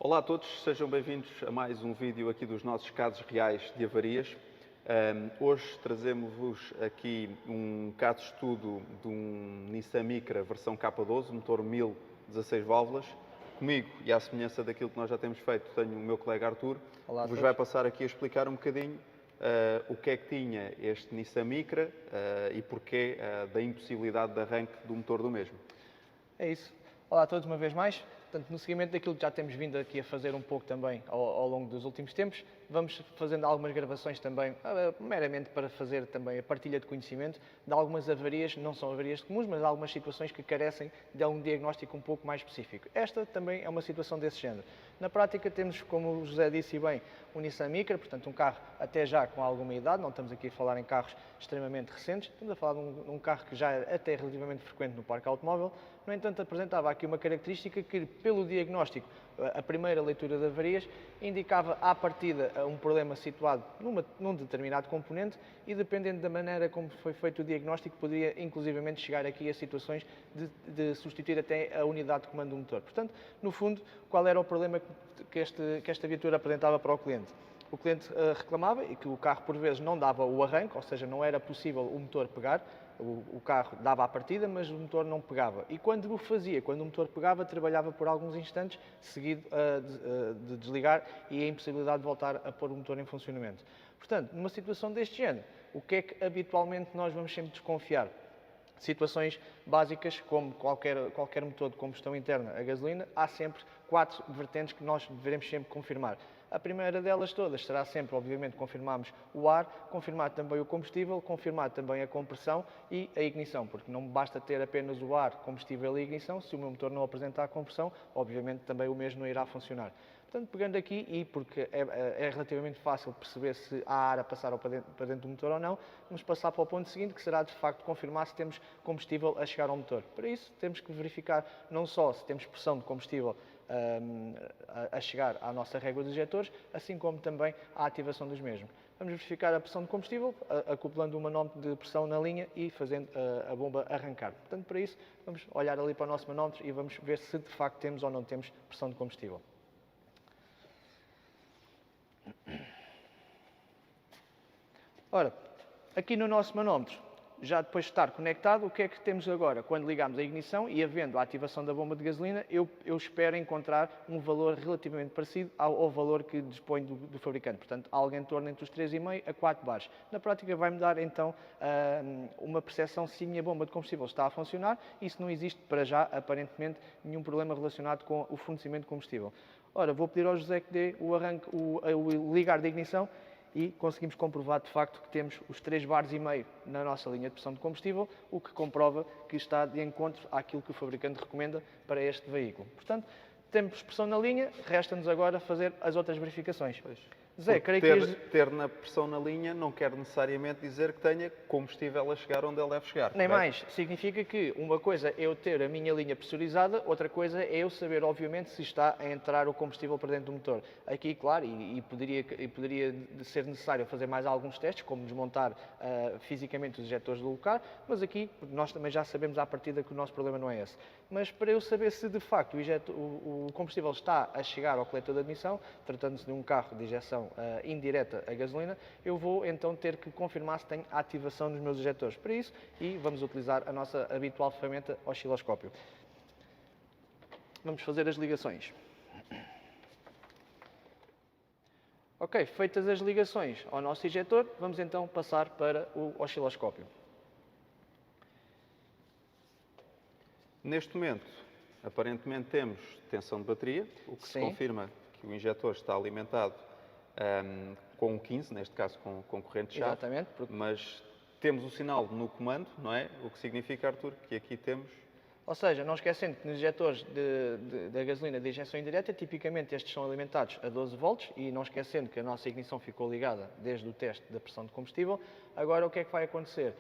Olá a todos, sejam bem-vindos a mais um vídeo aqui dos nossos casos reais de avarias. Hoje trazemos-vos aqui um caso de estudo de um Nissan Micra versão K12, motor 1000, 16 válvulas. Comigo, e à semelhança daquilo que nós já temos feito, tenho o meu colega Artur, Olá a que vos todos. vai passar aqui a explicar um bocadinho o que é que tinha este Nissan Micra e porquê da impossibilidade de arranque do motor do mesmo. É isso. Olá a todos uma vez mais. Portanto, no seguimento daquilo que já temos vindo aqui a fazer um pouco também ao longo dos últimos tempos, vamos fazendo algumas gravações também, meramente para fazer também a partilha de conhecimento de algumas avarias, não são avarias comuns, mas algumas situações que carecem de um diagnóstico um pouco mais específico. Esta também é uma situação desse género. Na prática temos, como o José disse bem, um Nissan Micra, portanto um carro até já com alguma idade, não estamos aqui a falar em carros extremamente recentes, estamos a falar de um carro que já é até relativamente frequente no parque automóvel. No entanto, apresentava aqui uma característica que, pelo diagnóstico, a primeira leitura de avarias, indicava à partida um problema situado num determinado componente e, dependendo da maneira como foi feito o diagnóstico, poderia inclusivamente chegar aqui a situações de substituir até a unidade de comando do motor. Portanto, no fundo, qual era o problema que esta viatura apresentava para o cliente? O cliente reclamava e que o carro por vezes não dava o arranque, ou seja, não era possível o motor pegar. O carro dava a partida, mas o motor não pegava. E quando o fazia, quando o motor pegava, trabalhava por alguns instantes, seguido de desligar e a impossibilidade de voltar a pôr o motor em funcionamento. Portanto, numa situação deste género, o que é que habitualmente nós vamos sempre desconfiar? Situações básicas, como qualquer motor de combustão interna a gasolina, há sempre 4 vertentes que nós devemos sempre confirmar. A primeira delas todas será sempre, obviamente, confirmarmos o ar, confirmar também o combustível, confirmar também a compressão e a ignição, porque não basta ter apenas o ar, combustível e ignição, se o meu motor não apresentar a compressão, obviamente também o mesmo não irá funcionar. Portanto, pegando aqui, e porque é relativamente fácil perceber se há ar a passar para dentro do motor ou não, vamos passar para o ponto seguinte, que será de facto confirmar se temos combustível a chegar ao motor. Para isso, temos que verificar não só se temos pressão de combustível a chegar à nossa régua dos injetores, assim como também a ativação dos mesmos. Vamos verificar a pressão de combustível, acoplando um manómetro de pressão na linha e fazendo a bomba arrancar. Portanto, para isso, vamos olhar ali para o nosso manómetro e vamos ver se de facto temos ou não temos pressão de combustível. Ora, aqui no nosso manómetro, já depois de estar conectado, o que é que temos agora? Quando ligamos a ignição e havendo a ativação da bomba de gasolina, eu espero encontrar um valor relativamente parecido ao valor que dispõe do fabricante. Portanto, algo em torno entre os 3,5 a 4 bares. Na prática vai-me dar então uma percepção se a minha bomba de combustível está a funcionar e se não existe para já, aparentemente, nenhum problema relacionado com o fornecimento de combustível. Ora, vou pedir ao José que dê o ligar da ignição e conseguimos comprovar de facto que temos os 3,5 bares na nossa linha de pressão de combustível, o que comprova que está de encontro àquilo que o fabricante recomenda para este veículo. Portanto, temos pressão na linha, resta-nos agora fazer as outras verificações. Zé, creio que ter na pressão na linha não quer necessariamente dizer que tenha combustível a chegar onde ele deve chegar. Nem mais. Significa que uma coisa é eu ter a minha linha pressurizada, outra coisa é eu saber, obviamente, se está a entrar o combustível para dentro do motor. Aqui, claro, e poderia ser necessário fazer mais alguns testes, como desmontar fisicamente os injetores do lugar, mas aqui nós também já sabemos à partida que o nosso problema não é esse. Mas para eu saber se de facto o combustível está a chegar ao coletor de admissão, tratando-se de um carro de injeção indireta a gasolina, eu vou então ter que confirmar se tenho a ativação dos meus injetores para isso e vamos utilizar a nossa habitual ferramenta osciloscópio. Vamos fazer as ligações. Ok, feitas as ligações ao nosso injetor, vamos então passar para o osciloscópio. Neste momento, aparentemente temos tensão de bateria, o que se confirma que o injetor está alimentado com um 15, neste caso com corrente-chave. Exatamente. Mas temos o sinal no comando, não é? O que significa, Artur, que aqui temos... Ou seja, não esquecendo que nos injetores da gasolina de injeção indireta, tipicamente estes são alimentados a 12 volts e não esquecendo que a nossa ignição ficou ligada desde o teste da pressão de combustível. Agora o que é que vai acontecer?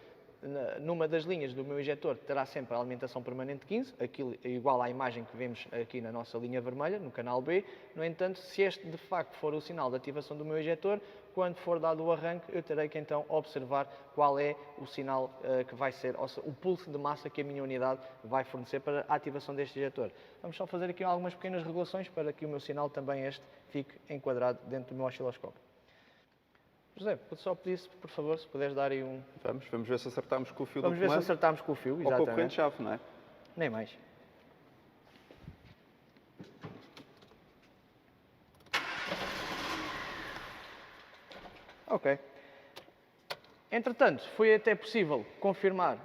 numa das linhas do meu injetor terá sempre a alimentação permanente 15, aquilo é igual à imagem que vemos aqui na nossa linha vermelha, no canal B. No entanto, se este de facto for o sinal de ativação do meu injetor, quando for dado o arranque, eu terei que então observar qual é o sinal que vai ser, ou seja, o pulso de massa que a minha unidade vai fornecer para a ativação deste injetor. Vamos só fazer aqui algumas pequenas regulações para que o meu sinal também este fique enquadrado dentro do meu osciloscópio. José, vou só pedir, por favor, se puderes dar aí um... Vamos ver se acertamos com o fio do Vamos ver se comando. acertamos com o fio, Ou com a exatamente. corrente-chave, não é? Nem mais. Ok. Entretanto, foi até possível confirmar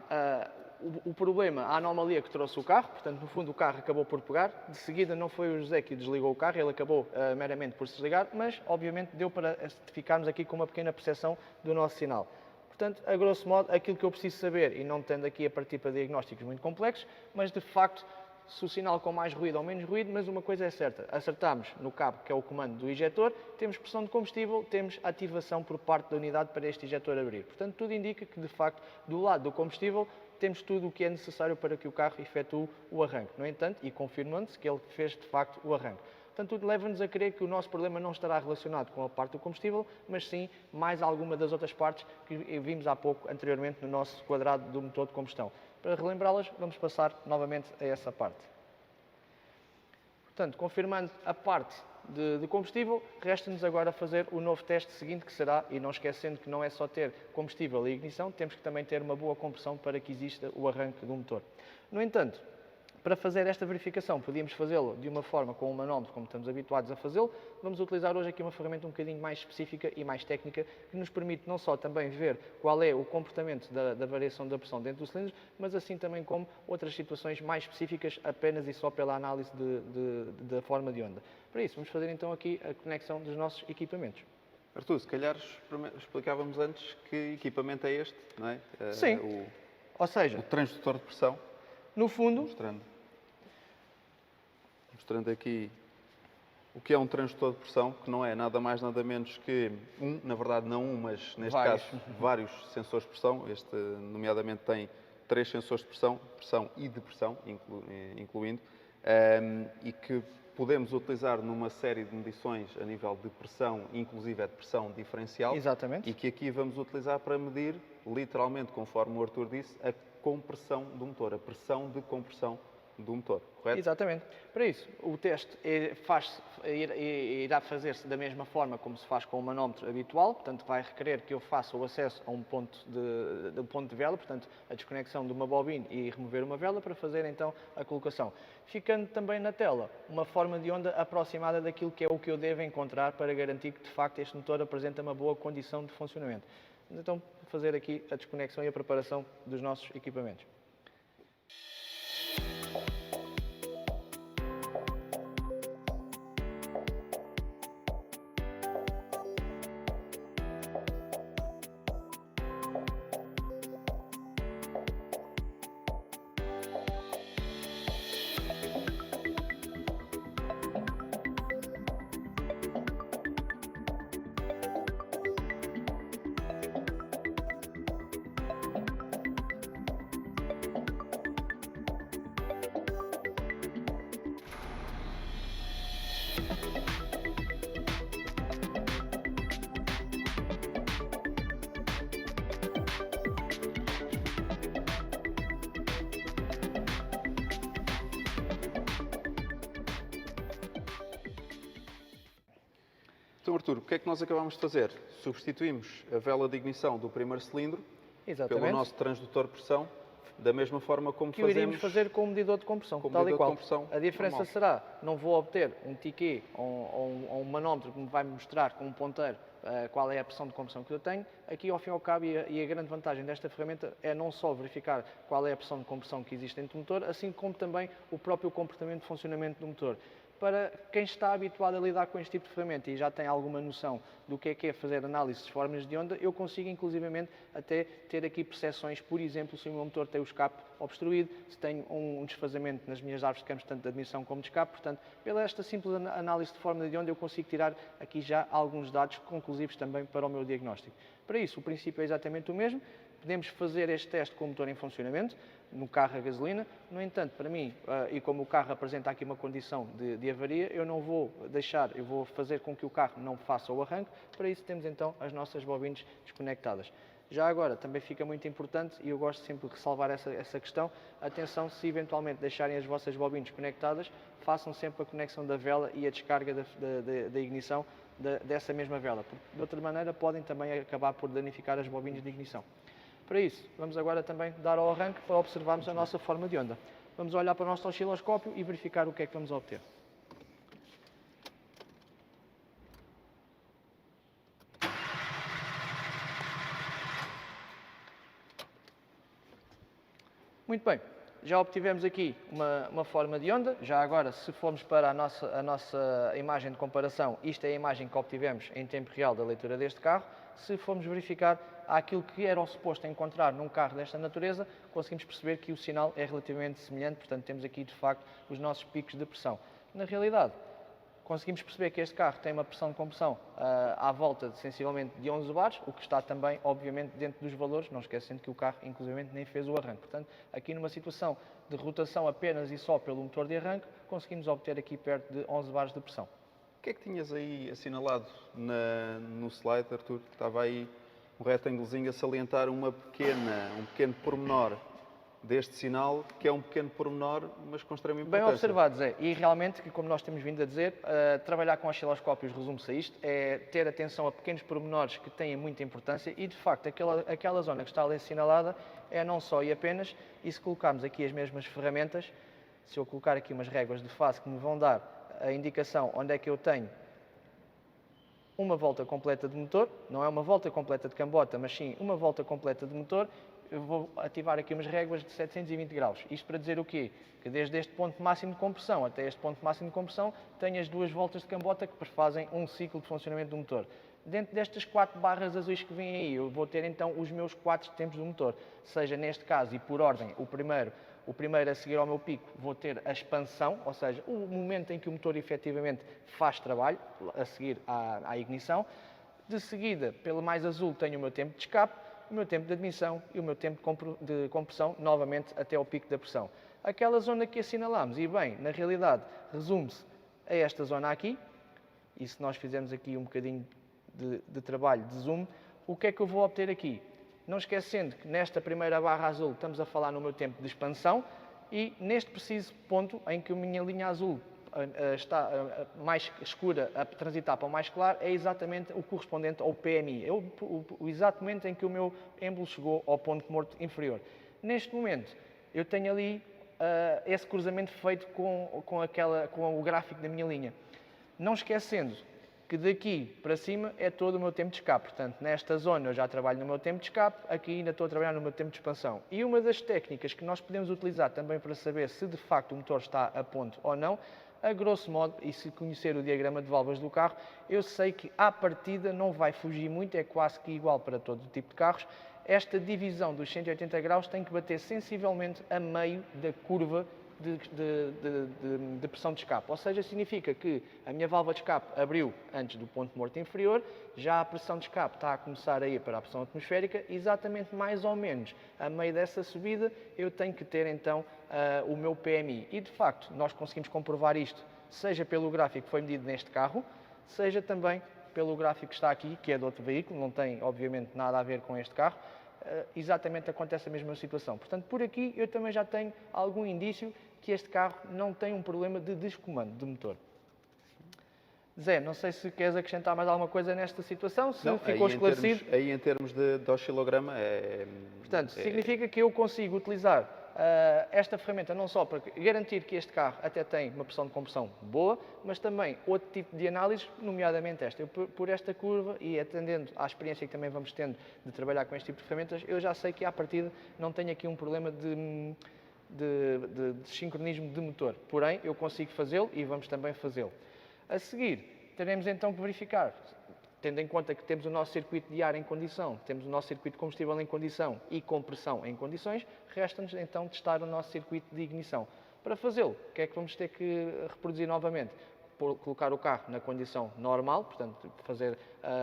o problema, a anomalia que trouxe o carro. Portanto, no fundo, o carro acabou por pegar. De seguida, não foi o José que desligou o carro, ele acabou meramente por se desligar, mas, obviamente, deu para ficarmos aqui com uma pequena percepção do nosso sinal. Portanto, a grosso modo, aquilo que eu preciso saber, e não tendo aqui a partir para diagnósticos muito complexos, mas, de facto, se o sinal com mais ruído ou menos ruído, mas uma coisa é certa, acertamos no cabo que é o comando do injetor, temos pressão de combustível, temos ativação por parte da unidade para este injetor abrir. Portanto, tudo indica que, de facto, do lado do combustível, temos tudo o que é necessário para que o carro efetue o arranque. No entanto, e confirmando-se que ele fez, de facto, o arranque. Portanto, tudo leva-nos a crer que o nosso problema não estará relacionado com a parte do combustível, mas sim mais alguma das outras partes que vimos há pouco, anteriormente, no nosso quadrado do motor de combustão. Para relembrá-las, vamos passar novamente a essa parte. Portanto, confirmando a parte de combustível, resta-nos agora fazer o novo teste seguinte, que será, e não esquecendo que não é só ter combustível e ignição, temos que também ter uma boa compressão para que exista o arranque do motor. No entanto, para fazer esta verificação, podíamos fazê-lo de uma forma com um manómetro, como estamos habituados a fazê-lo. Vamos utilizar hoje aqui uma ferramenta um bocadinho mais específica e mais técnica, que nos permite não só também ver qual é o comportamento da variação da pressão dentro dos cilindros, mas assim também como outras situações mais específicas apenas e só pela análise da forma de onda. Para isso, vamos fazer então aqui a conexão dos nossos equipamentos. Artur, se calhar explicávamos antes que equipamento é este, não é? Sim, ou seja, o transdutor de pressão. No fundo, mostrando aqui o que é um transdutor de pressão, que não é nada mais nada menos que na verdade não mas neste caso vários sensores de pressão. Este nomeadamente tem 3 sensores de pressão e de pressão, incluindo, e que podemos utilizar numa série de medições a nível de pressão, inclusive é de pressão diferencial. Exatamente. E que aqui vamos utilizar para medir, literalmente, conforme o Artur disse, a compressão do motor, a pressão de compressão do motor, correto? Exatamente. Para isso, o teste irá fazer-se da mesma forma como se faz com o manómetro habitual, portanto vai requerer que eu faça o acesso a um ponto de vela, portanto a desconexão de uma bobina e remover uma vela para fazer então a colocação. Ficando também na tela uma forma de onda aproximada daquilo que é o que eu devo encontrar para garantir que de facto este motor apresenta uma boa condição de funcionamento. Então, vou fazer aqui a desconexão e a preparação dos nossos equipamentos. Então, Artur, o que é que nós acabamos de fazer? Substituímos a vela de ignição do primeiro cilindro pelo nosso transdutor de pressão, da mesma forma como que iríamos fazer com o medidor de compressão, tal e qual. A diferença normal será, não vou obter um ticket ou um manómetro que me vai mostrar com um ponteiro qual é a pressão de compressão que eu tenho. Aqui, ao fim e ao cabo, e a grande vantagem desta ferramenta é não só verificar qual é a pressão de compressão que existe dentro do motor, assim como também o próprio comportamento de funcionamento do motor. Para quem está habituado a lidar com este tipo de ferramenta e já tem alguma noção do que é fazer análise de formas de onda, eu consigo inclusivamente até ter aqui percepções, por exemplo, se o meu motor tem o escape obstruído, se tenho um desfazamento nas minhas árvores de campos, tanto de admissão como de escape. Portanto, pela esta simples análise de forma de onda, eu consigo tirar aqui já alguns dados conclusivos também para o meu diagnóstico. Para isso, o princípio é exatamente o mesmo. podemos fazer este teste com o motor em funcionamento, no carro a gasolina. No entanto, para mim, e como o carro apresenta aqui uma condição de avaria, eu não vou deixar, eu vou fazer com que o carro não faça o arranque. Para isso temos então as nossas bobinas desconectadas. Já agora, também fica muito importante, e eu gosto sempre de ressalvar essa questão, atenção, se eventualmente deixarem as vossas bobinas conectadas, façam sempre a conexão da vela e a descarga da ignição dessa mesma vela, porque de outra maneira podem também acabar por danificar as bobinas de ignição. Para isso, vamos agora também dar ao arranque para observarmos a nossa forma de onda. Vamos olhar para o nosso osciloscópio e verificar o que é que vamos obter. Muito bem, já obtivemos aqui uma forma de onda. Já agora, se formos para a nossa imagem de comparação, isto é a imagem que obtivemos em tempo real da leitura deste carro. Se formos verificar aquilo que era o suposto encontrar num carro desta natureza, conseguimos perceber que o sinal é relativamente semelhante, portanto temos aqui de facto os nossos picos de pressão. Na realidade, conseguimos perceber que este carro tem uma pressão de compressão à volta de sensivelmente de 11 bares, o que está também, obviamente, dentro dos valores, não esquecendo que o carro, inclusive, nem fez o arranque. Portanto, aqui numa situação de rotação apenas e só pelo motor de arranque, conseguimos obter aqui perto de 11 bares de pressão. O que é que tinhas aí assinalado no slide, Artur? Estava aí um retângulozinho a salientar um pequeno pormenor deste sinal, que é um pequeno pormenor, mas com extrema importância. Bem observado, Zé. E realmente, como nós temos vindo a dizer, trabalhar com osciloscópios resume-se a isto, é ter atenção a pequenos pormenores que têm muita importância e, de facto, aquela zona que está ali assinalada é não só e apenas, e se colocarmos aqui as mesmas ferramentas, se eu colocar aqui umas réguas de fase que me vão dar a indicação onde é que eu tenho uma volta completa de motor, não é uma volta completa de cambota, mas sim uma volta completa de motor, eu vou ativar aqui umas réguas de 720 graus. Isto para dizer o quê? Que desde este ponto máximo de compressão até este ponto máximo de compressão, tenho as duas voltas de cambota que fazem um ciclo de funcionamento do motor. Dentro destas 4 barras azuis que vêm aí, eu vou ter então os meus 4 tempos do motor. Seja neste caso, e por ordem, o primeiro a seguir ao meu pico, vou ter a expansão, ou seja, o momento em que o motor efetivamente faz trabalho, a seguir à ignição. De seguida, pelo mais azul, tenho o meu tempo de escape, o meu tempo de admissão e o meu tempo de compressão, novamente até ao pico da pressão. Aquela zona que assinalamos, e bem, na realidade, resume-se a esta zona aqui, e se nós fizermos aqui um bocadinho de trabalho de zoom, o que é que eu vou obter aqui? Não esquecendo que nesta primeira barra azul estamos a falar no meu tempo de expansão e neste preciso ponto em que a minha linha azul está mais escura a transitar para o mais claro, é exatamente o correspondente ao PMI. É o exato momento em que o meu êmbolo chegou ao ponto morto inferior. Neste momento, eu tenho ali esse cruzamento feito com o gráfico da minha linha. Não esquecendo que daqui para cima é todo o meu tempo de escape. Portanto, nesta zona eu já trabalho no meu tempo de escape, aqui ainda estou a trabalhar no meu tempo de expansão. E uma das técnicas que nós podemos utilizar também para saber se de facto o motor está a ponto ou não, a grosso modo, e se conhecer o diagrama de válvulas do carro, eu sei que à partida não vai fugir muito, é quase que igual para todo o tipo de carros. Esta divisão dos 180 graus tem que bater sensivelmente a meio da curva de pressão de escape. Ou seja, significa que a minha válvula de escape abriu antes do ponto morto inferior, já a pressão de escape está a começar a ir para a pressão atmosférica, exatamente mais ou menos a meio dessa subida eu tenho que ter então o meu PMI. E de facto nós conseguimos comprovar isto, seja pelo gráfico que foi medido neste carro, seja também pelo gráfico que está aqui, que é de outro veículo, não tem obviamente nada a ver com este carro. Exatamente acontece a mesma situação. Portanto, por aqui eu também já tenho algum indício que este carro não tem um problema de descomando de motor. Zé, não sei se queres acrescentar mais alguma coisa nesta situação, se não, ficou esclarecido. Aí em termos de oscilograma Portanto, significa que eu consigo utilizar esta ferramenta não só para garantir que este carro até tem uma pressão de compressão boa, mas também outro tipo de análise, nomeadamente esta. Eu, por esta curva e atendendo à experiência que também vamos tendo de trabalhar com este tipo de ferramentas, eu já sei que à partida não tenho aqui um problema de sincronismo de motor. Porém, eu consigo fazê-lo e vamos também fazê-lo. A seguir, teremos então que verificar, tendo em conta que temos o nosso circuito de ar em condição, temos o nosso circuito de combustível em condição e compressão em condições, resta-nos então testar o nosso circuito de ignição. Para fazê-lo, o que é que vamos ter que reproduzir novamente? colocar o carro na condição normal, portanto,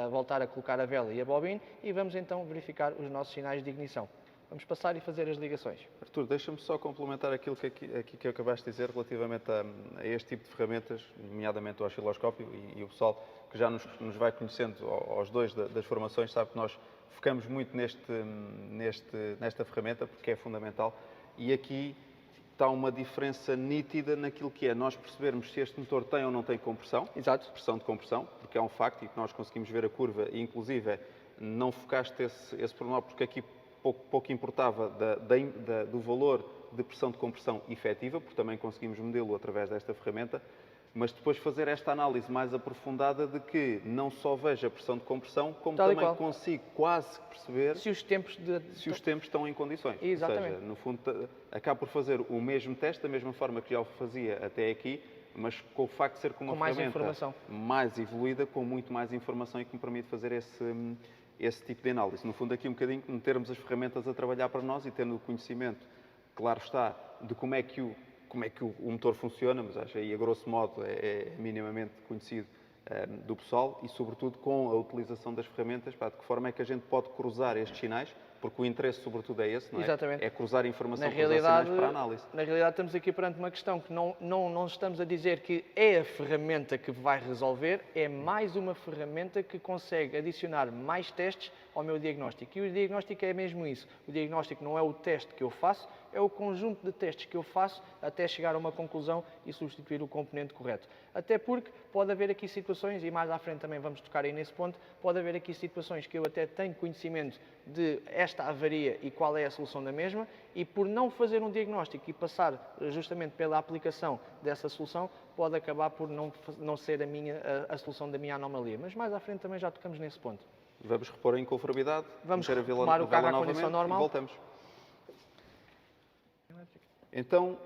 voltar a colocar a vela e a bobina, e vamos então verificar os nossos sinais de ignição. Vamos passar e fazer as ligações. Artur, deixa-me só complementar aquilo que acabaste de dizer relativamente a este tipo de ferramentas, nomeadamente o osciloscópio, e o pessoal que já nos vai conhecendo aos dois das formações sabe que nós focamos muito nesta ferramenta porque é fundamental, e aqui está uma diferença nítida naquilo que é nós percebermos se este motor tem ou não tem compressão. Exato. Pressão de compressão, porque é um facto e que nós conseguimos ver a curva e inclusive não focaste esse pormenor porque aqui pouco importava do valor de pressão de compressão efetiva, porque também conseguimos medê-lo através desta ferramenta, mas depois fazer esta análise mais aprofundada de que não só vejo a pressão de compressão, como também consigo quase perceber se os tempos estão em condições. Exatamente. Ou seja, no fundo, acabo por fazer o mesmo teste, da mesma forma que já o fazia até aqui, mas com o facto de ser com uma ferramenta mais evoluída, com muito mais informação e que me permite fazer esse tipo de análise. No fundo, aqui um bocadinho, metermos as ferramentas a trabalhar para nós e tendo o conhecimento, claro está, de como é que o motor funciona, mas acho aí, a grosso modo, é minimamente conhecido do pessoal e, sobretudo, com a utilização das ferramentas, de que forma é que a gente pode cruzar estes sinais, porque o interesse, sobretudo, é esse, não é? Exatamente. É cruzar informação, cruzar sinais para a análise. Na realidade, estamos aqui perante uma questão que não estamos a dizer que é a ferramenta que vai resolver, é mais uma ferramenta que consegue adicionar mais testes ao meu diagnóstico. E o diagnóstico é mesmo isso. O diagnóstico não é o teste que eu faço, é o conjunto de testes que eu faço até chegar a uma conclusão e substituir o componente correto. Até porque pode haver aqui situações, e mais à frente também vamos tocar aí nesse ponto, pode haver aqui situações que eu até tenho conhecimento de esta avaria e qual é a solução da mesma, e por não fazer um diagnóstico e passar justamente pela aplicação dessa solução, pode acabar por não ser a solução da minha anomalia. Mas mais à frente também já tocamos nesse ponto. Vamos repor a inconformidade, vamos retomar o carro à condição normal e voltamos. Então,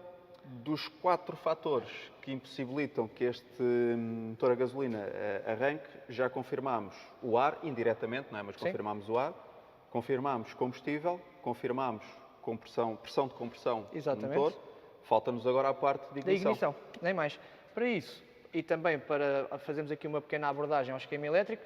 dos 4 fatores que impossibilitam que este motor a gasolina arranque, já confirmámos o ar, indiretamente, não é? Mas confirmámos o ar, confirmámos combustível, confirmámos pressão de compressão do motor. Falta-nos agora a parte de ignição. Da ignição, nem mais. Para isso, e também para fazermos aqui uma pequena abordagem ao esquema elétrico,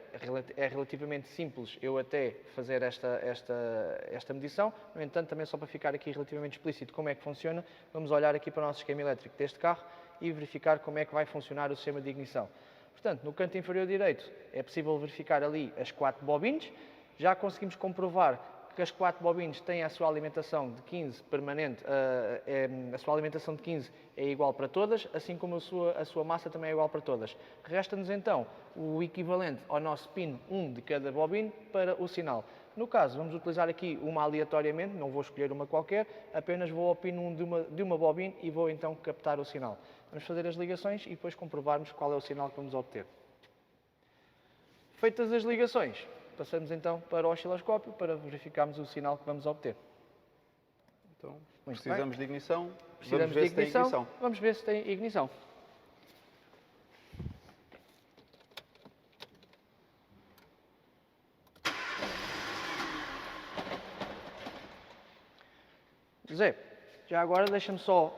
é relativamente simples eu até fazer esta medição. No entanto, também só para ficar aqui relativamente explícito como é que funciona, vamos olhar aqui para o nosso esquema elétrico deste carro e verificar como é que vai funcionar o sistema de ignição. Portanto, no canto inferior direito é possível verificar ali as 4 bobinas. Já conseguimos comprovar que as 4 bobinas têm a sua alimentação de 15 permanente, a sua alimentação de 15 é igual para todas, assim como a sua massa também é igual para todas. Resta-nos então o equivalente ao nosso pin 1 de cada bobina para o sinal. No caso, vamos utilizar aqui uma aleatoriamente, não vou escolher uma qualquer, apenas vou ao pin 1 de uma bobina e vou então captar o sinal. Vamos fazer as ligações e depois comprovarmos qual é o sinal que vamos obter. Feitas as ligações, passamos então para o osciloscópio para verificarmos o sinal que vamos obter. Então, precisamos de ignição. Vamos ver se tem ignição. Vamos ver se tem ignição. Zé, já agora deixa-me só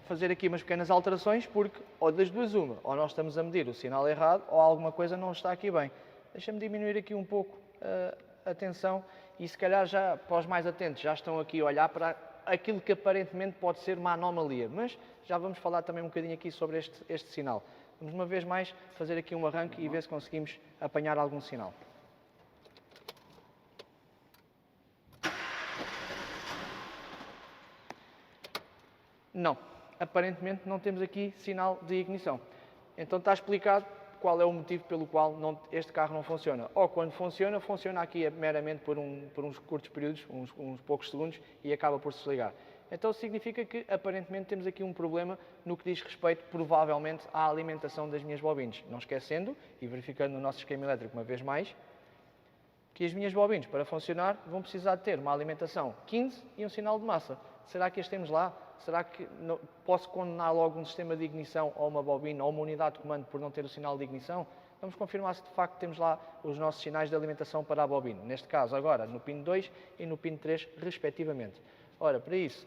fazer aqui umas pequenas alterações, porque ou das duas uma, ou nós estamos a medir o sinal errado, ou alguma coisa não está aqui bem. Deixa-me diminuir aqui um pouco a tensão e se calhar já, para os mais atentos, já estão aqui a olhar para aquilo que aparentemente pode ser uma anomalia, mas já vamos falar também um bocadinho aqui sobre este sinal. Vamos uma vez mais fazer aqui um arranque e ver se conseguimos apanhar algum sinal. Não, aparentemente não temos aqui sinal de ignição. Então está explicado qual é o motivo pelo qual este carro não funciona. Ou quando funciona, funciona aqui meramente por uns curtos períodos, uns poucos segundos, e acaba por se desligar. Então significa que aparentemente temos aqui um problema no que diz respeito provavelmente à alimentação das minhas bobinas. Não esquecendo, e verificando no nosso esquema elétrico uma vez mais, que as minhas bobinas para funcionar vão precisar de ter uma alimentação 15 e um sinal de massa. Será que as temos lá? Será que posso condenar logo um sistema de ignição ou uma bobina ou uma unidade de comando por não ter o sinal de ignição? Vamos confirmar se de facto temos lá os nossos sinais de alimentação para a bobina. Neste caso agora no pin 2 e no pin 3 respectivamente. Ora, para isso,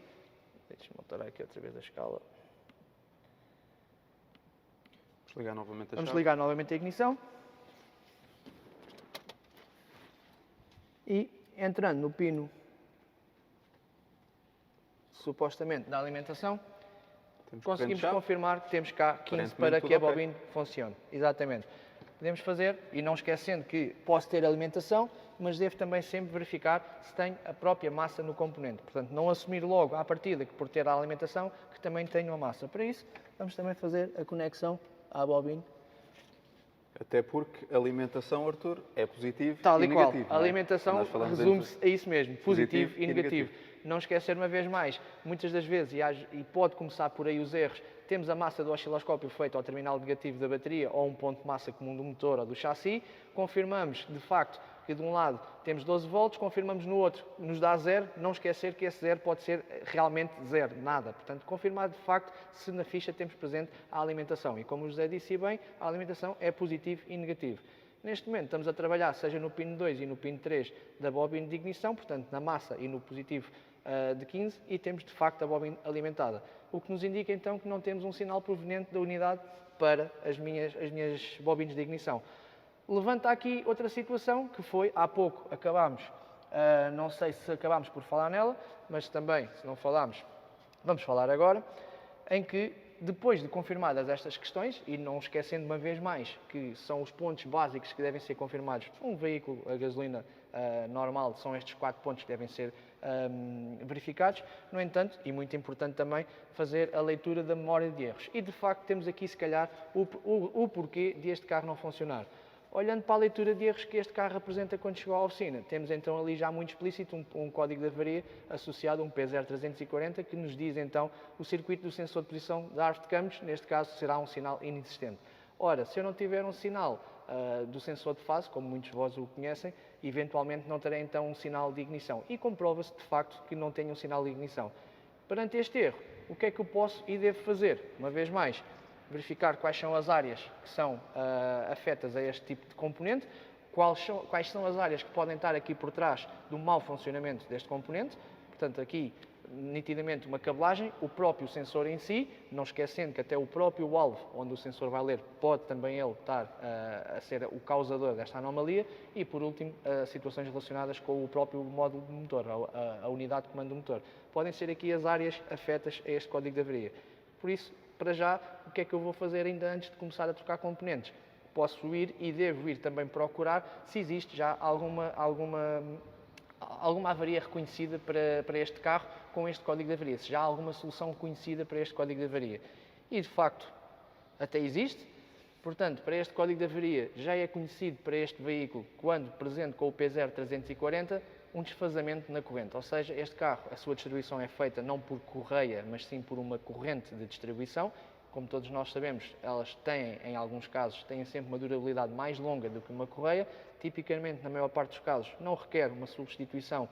deixa-me alterar aqui outra vez a escala. Vamos ligar novamente a Vamos chave. ligar novamente a ignição. E entrando no pino, supostamente, da alimentação, Temos conseguimos corrente de chave. confirmar que temos cá 15 Aparentemente para tudo que a ok. bobina funcione. Exatamente. Podemos fazer, e não esquecendo que posso ter alimentação, mas devo também sempre verificar se tem a própria massa no componente. Portanto, não assumir logo à partida que por ter a alimentação que também tenho a massa. Para isso, vamos também fazer a conexão à bobina. Até porque alimentação, Arthur, é positivo Tal e e qual. negativo. A não é? alimentação Nós falamos resume-se a isso mesmo, positivo, positivo e e negativo. negativo. Não esquecer uma vez mais, muitas das vezes, e pode começar por aí os erros, temos a massa do osciloscópio feita ao terminal negativo da bateria ou um ponto de massa comum do motor ou do chassi, confirmamos de facto que de um lado temos 12 volts, confirmamos no outro, nos dá zero, não esquecer que esse zero pode ser realmente zero, nada. Portanto, confirmar de facto se na ficha temos presente a alimentação. E como o José disse bem, a alimentação é positivo e negativo. Neste momento estamos a trabalhar seja no pino 2 e no pino 3 da bobina de ignição, portanto na massa e no positivo de 15, e temos de facto a bobina alimentada. O que nos indica então que não temos um sinal proveniente da unidade para as minhas bobinas de ignição. Levanta aqui outra situação que foi, há pouco acabámos, não sei se acabámos por falar nela, mas também, se não falámos, vamos falar agora, em que depois de confirmadas estas questões, e não esquecendo uma vez mais que são os pontos básicos que devem ser confirmados num veículo a gasolina normal, são estes 4 pontos que devem ser verificados. No entanto, e muito importante também, fazer a leitura da memória de erros. E de facto temos aqui se calhar o porquê de este carro não funcionar. Olhando para a leitura de erros que este carro apresenta quando chegou à oficina, temos então ali já muito explícito um código de avaria associado a um P0340 que nos diz então o circuito do sensor de posição da árvore de campos, neste caso será um sinal inexistente. Ora, se eu não tiver um sinal do sensor de fase, como muitos de vós o conhecem, eventualmente não terei então um sinal de ignição. E comprova-se de facto que não tenho um sinal de ignição. Perante este erro, o que é que eu posso e devo fazer? Uma vez mais, verificar quais são as áreas que são afetas a este tipo de componente, quais são as áreas que podem estar aqui por trás do mau funcionamento deste componente. Portanto, aqui, nitidamente, uma cabelagem, o próprio sensor em si, não esquecendo que até o próprio alvo onde o sensor vai ler pode também ele estar a ser o causador desta anomalia e, por último, situações relacionadas com o próprio módulo do motor, a unidade de comando do motor. Podem ser aqui as áreas afetas a este código de avaria. Por isso, para já, o que é que eu vou fazer ainda antes de começar a trocar componentes? Posso ir e devo ir também procurar se existe já alguma avaria reconhecida para este carro com este código de avaria, se já há alguma solução conhecida para este código de avaria. E, de facto, até existe. Portanto, para este código de avaria já é conhecido para este veículo, quando presente com o P0340, um desfazamento na corrente. Ou seja, este carro, a sua distribuição é feita não por correia, mas sim por uma corrente de distribuição. Como todos nós sabemos, elas têm, em alguns casos, têm sempre uma durabilidade mais longa do que uma correia. Tipicamente, na maior parte dos casos, não requer uma substituição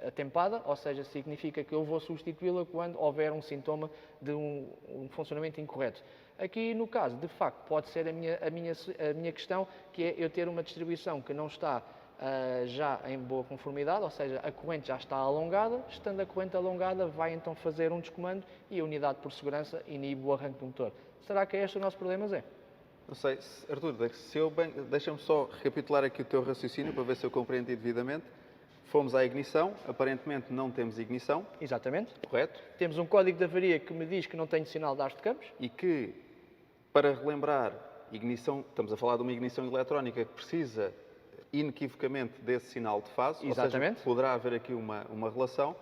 atempada, ou seja, significa que eu vou substituí-la quando houver um sintoma de um funcionamento incorreto. Aqui, no caso, de facto, pode ser a minha questão, que é eu ter uma distribuição que não está já em boa conformidade, ou seja, a corrente já está alongada. Estando a corrente alongada, vai então fazer um descomando e a unidade, por segurança, inibe o arranque do motor. Será que é este o nosso problema, Zé? Não sei, Arthur, deixa-me só recapitular aqui o teu raciocínio para ver se eu compreendi devidamente. Fomos à ignição, aparentemente não temos ignição. Exatamente. Correto? Temos um código de avaria que me diz que não tenho sinal de árvore de campos. E que, para relembrar, ignição, estamos a falar de uma ignição eletrónica que precisa inequivocamente desse sinal de fase. Exatamente. Ou seja, poderá haver aqui uma relação.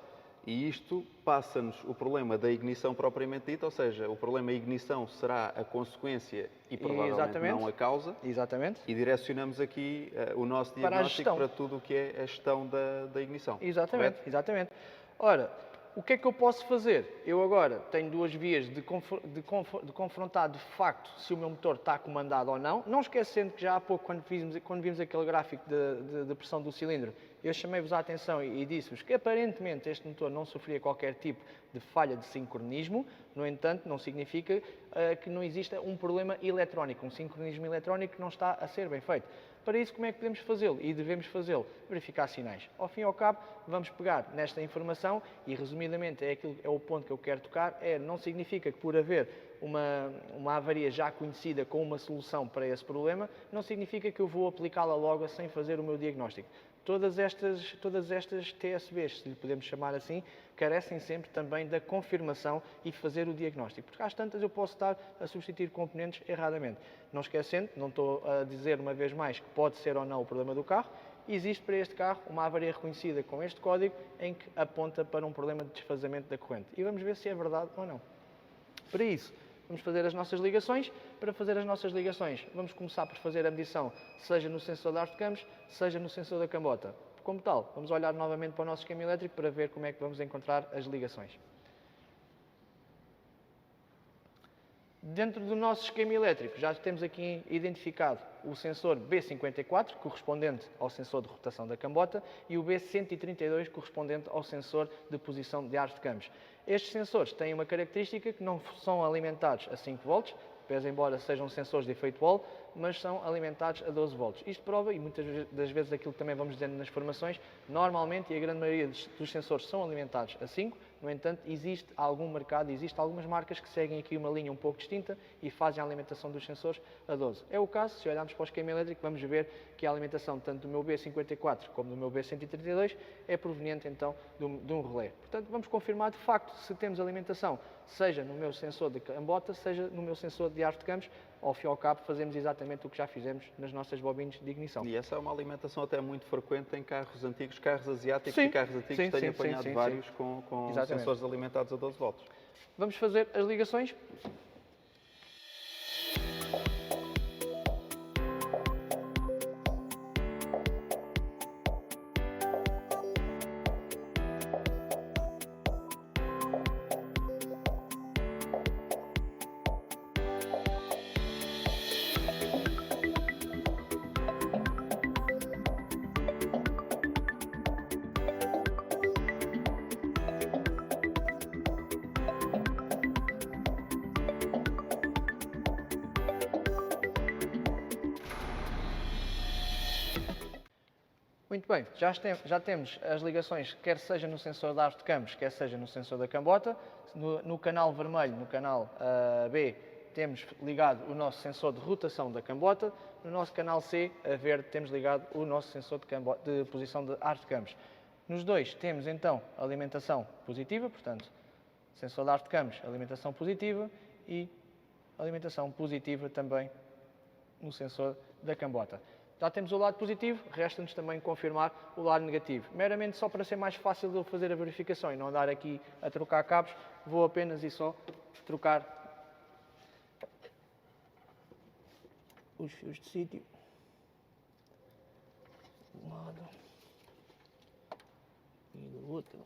E isto passa-nos o problema da ignição propriamente dita, ou seja, o problema da ignição será a consequência e provavelmente Exatamente. não a causa. Exatamente. E direcionamos aqui o nosso diagnóstico para tudo o que é a gestão da ignição. Exatamente, Correto? exatamente. Ora, o que é que eu posso fazer? Eu agora tenho duas vias de confrontar de facto se o meu motor está comandado ou não. Não esquecendo que já há pouco, quando vimos aquele gráfico de pressão do cilindro, eu chamei-vos a atenção e disse-vos que aparentemente este motor não sofria qualquer tipo de falha de sincronismo. No entanto, não significa que não exista um problema eletrónico, um sincronismo eletrónico que não está a ser bem feito. Para isso, como é que podemos fazê-lo? E devemos fazê-lo? Verificar sinais. Ao fim e ao cabo, vamos pegar nesta informação e, resumidamente, é o ponto que eu quero tocar, não significa que por haver uma avaria já conhecida com uma solução para esse problema, não significa que eu vou aplicá-la logo sem fazer o meu diagnóstico. Todas estas TSBs, se lhe podemos chamar assim, carecem sempre também da confirmação e fazer o diagnóstico, porque às tantas eu posso estar a substituir componentes erradamente. Não esquecendo, não estou a dizer uma vez mais que pode ser ou não o problema do carro, existe para este carro uma avaria reconhecida com este código em que aponta para um problema de desfazamento da corrente. E vamos ver se é verdade ou não. Para isso, vamos fazer as nossas ligações. Para fazer as nossas ligações, vamos começar por fazer a medição, seja no sensor da arte de campos, seja no sensor da cambota. Como tal, vamos olhar novamente para o nosso esquema elétrico para ver como é que vamos encontrar as ligações. Dentro do nosso esquema elétrico, já temos aqui identificado o sensor B54, correspondente ao sensor de rotação da cambota, e o B132, correspondente ao sensor de posição de arte de campos. Estes sensores têm uma característica que não são alimentados a 5 volts, pese embora sejam sensores de efeito Wall, mas são alimentados a 12 volts. Isto prova, e muitas das vezes aquilo que também vamos dizendo nas formações, normalmente, e a grande maioria dos sensores são alimentados a 5, no entanto, existe algum mercado, existem algumas marcas que seguem aqui uma linha um pouco distinta e fazem a alimentação dos sensores a 12. É o caso, se olharmos para o esquema elétrico, vamos ver que a alimentação tanto do meu B54 como do meu B132 é proveniente então de um relé. Portanto, vamos confirmar de facto se temos alimentação, seja no meu sensor de cambota, seja no meu sensor de arte de campos. Ao fim e ao cabo, fazemos exatamente o que já fizemos nas nossas bobinas de ignição. E essa é uma alimentação até muito frequente em carros antigos, carros asiáticos e carros antigos têm apanhado vários com sensores alimentados a 12 volts. Vamos fazer as ligações. Muito bem, já temos as ligações, quer seja no sensor da arte de campos, quer seja no sensor da cambota. No canal vermelho, no canal B, temos ligado o nosso sensor de rotação da cambota. No nosso canal C, a verde, temos ligado o nosso sensor de posição de arte de campos. Nos dois temos então alimentação positiva, portanto, sensor da arte de campos, alimentação positiva, e alimentação positiva também no sensor da cambota. Já temos o lado positivo, resta-nos também confirmar o lado negativo. Meramente só para ser mais fácil de eu fazer a verificação e não andar aqui a trocar cabos, vou apenas e só trocar os fios de sítio. De um lado e do outro.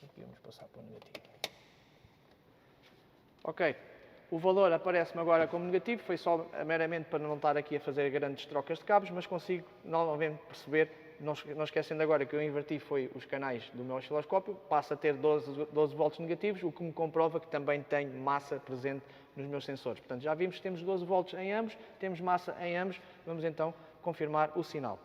Aqui vamos passar para o negativo. Ok. O valor aparece-me agora como negativo, foi só meramente para não estar aqui a fazer grandes trocas de cabos, mas consigo novamente perceber, não esquecendo agora que eu inverti foi os canais do meu osciloscópio, passa a ter 12 volts negativos, o que me comprova que também tenho massa presente nos meus sensores. Portanto, já vimos que temos 12 volts em ambos, temos massa em ambos, vamos então confirmar o sinal.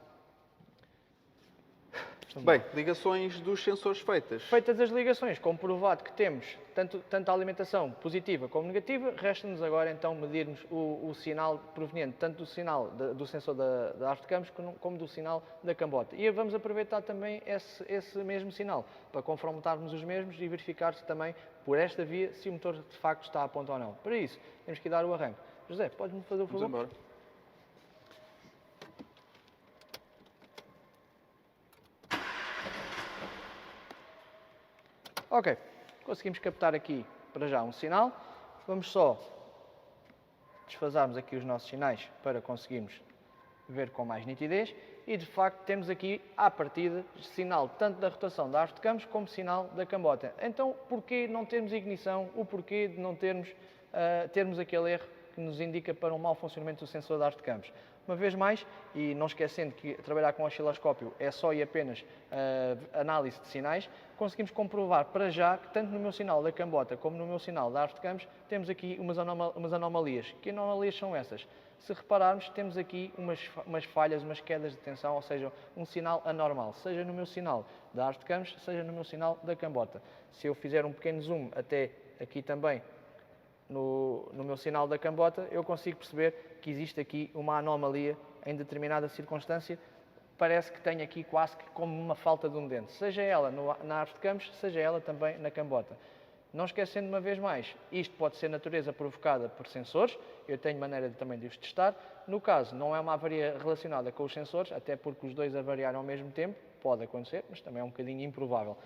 Bem, ligações dos sensores feitas. Feitas as ligações, comprovado que temos tanto a alimentação positiva como negativa, resta-nos agora então medirmos o sinal proveniente tanto do sinal do sensor da arte de campos como do sinal da cambota. E vamos aproveitar também esse mesmo sinal para confrontarmos os mesmos e verificar se também por esta via se o motor de facto está a ponto ou não. Para isso, temos que dar o arranque. José, podes-me fazer o favor? Vamos embora. Ok, conseguimos captar aqui para já um sinal. Vamos só desfasarmos aqui os nossos sinais para conseguirmos ver com mais nitidez. E de facto temos aqui à partida sinal tanto da rotação da arte de campos como sinal da cambota. Então porquê não termos ignição? O porquê de não termos aquele erro que nos indica para um mau funcionamento do sensor da arte de campos? Uma vez mais, e não esquecendo que trabalhar com o osciloscópio é só e apenas análise de sinais, conseguimos comprovar para já que tanto no meu sinal da cambota como no meu sinal da arte de campos temos aqui umas anomalias. Que anomalias são essas? Se repararmos, temos aqui umas falhas, umas quedas de tensão, ou seja, um sinal anormal, seja no meu sinal da arte de campos, seja no meu sinal da cambota. Se eu fizer um pequeno zoom até aqui também no meu sinal da cambota, eu consigo perceber que existe aqui uma anomalia em determinada circunstância. Parece que tem aqui quase que como uma falta de um dente, seja ela na árvore de campos, seja ela também na cambota. Não esquecendo uma vez mais, isto pode ser natureza provocada por sensores, eu tenho maneira também de os testar. No caso, não é uma avaria relacionada com os sensores, até porque os dois avariaram ao mesmo tempo, pode acontecer, mas também é um bocadinho improvável.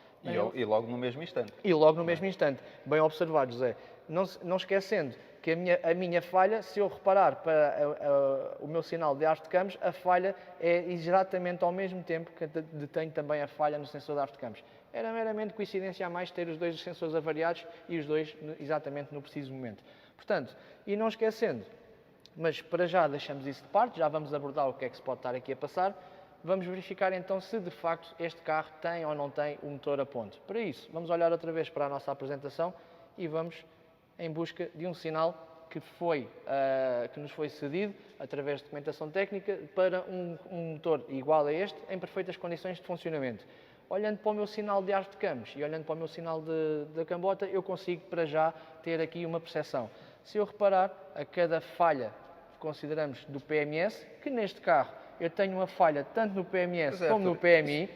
E logo no mesmo instante. E logo no mesmo instante. Bem observado, José. Não esquecendo que a minha falha, se eu reparar para o meu sinal de árvore de campos, a falha é exatamente ao mesmo tempo que detém também a falha no sensor de árvore de campos. Era meramente coincidência a mais ter os dois sensores avariados e os dois exatamente no preciso momento. Portanto, e não esquecendo, mas para já deixamos isso de parte, já vamos abordar o que é que se pode estar aqui a passar. Vamos verificar então se de facto este carro tem ou não tem o motor a ponto. Para isso, vamos olhar outra vez para a nossa apresentação e vamos em busca de um sinal que nos foi cedido através de documentação técnica para um motor igual a este, em perfeitas condições de funcionamento. Olhando para o meu sinal de árvore de campos e olhando para o meu sinal da cambota, eu consigo para já ter aqui uma percepção. Se eu reparar a cada falha que consideramos do PMS, que neste carro eu tenho uma falha tanto no PMS como no PMI,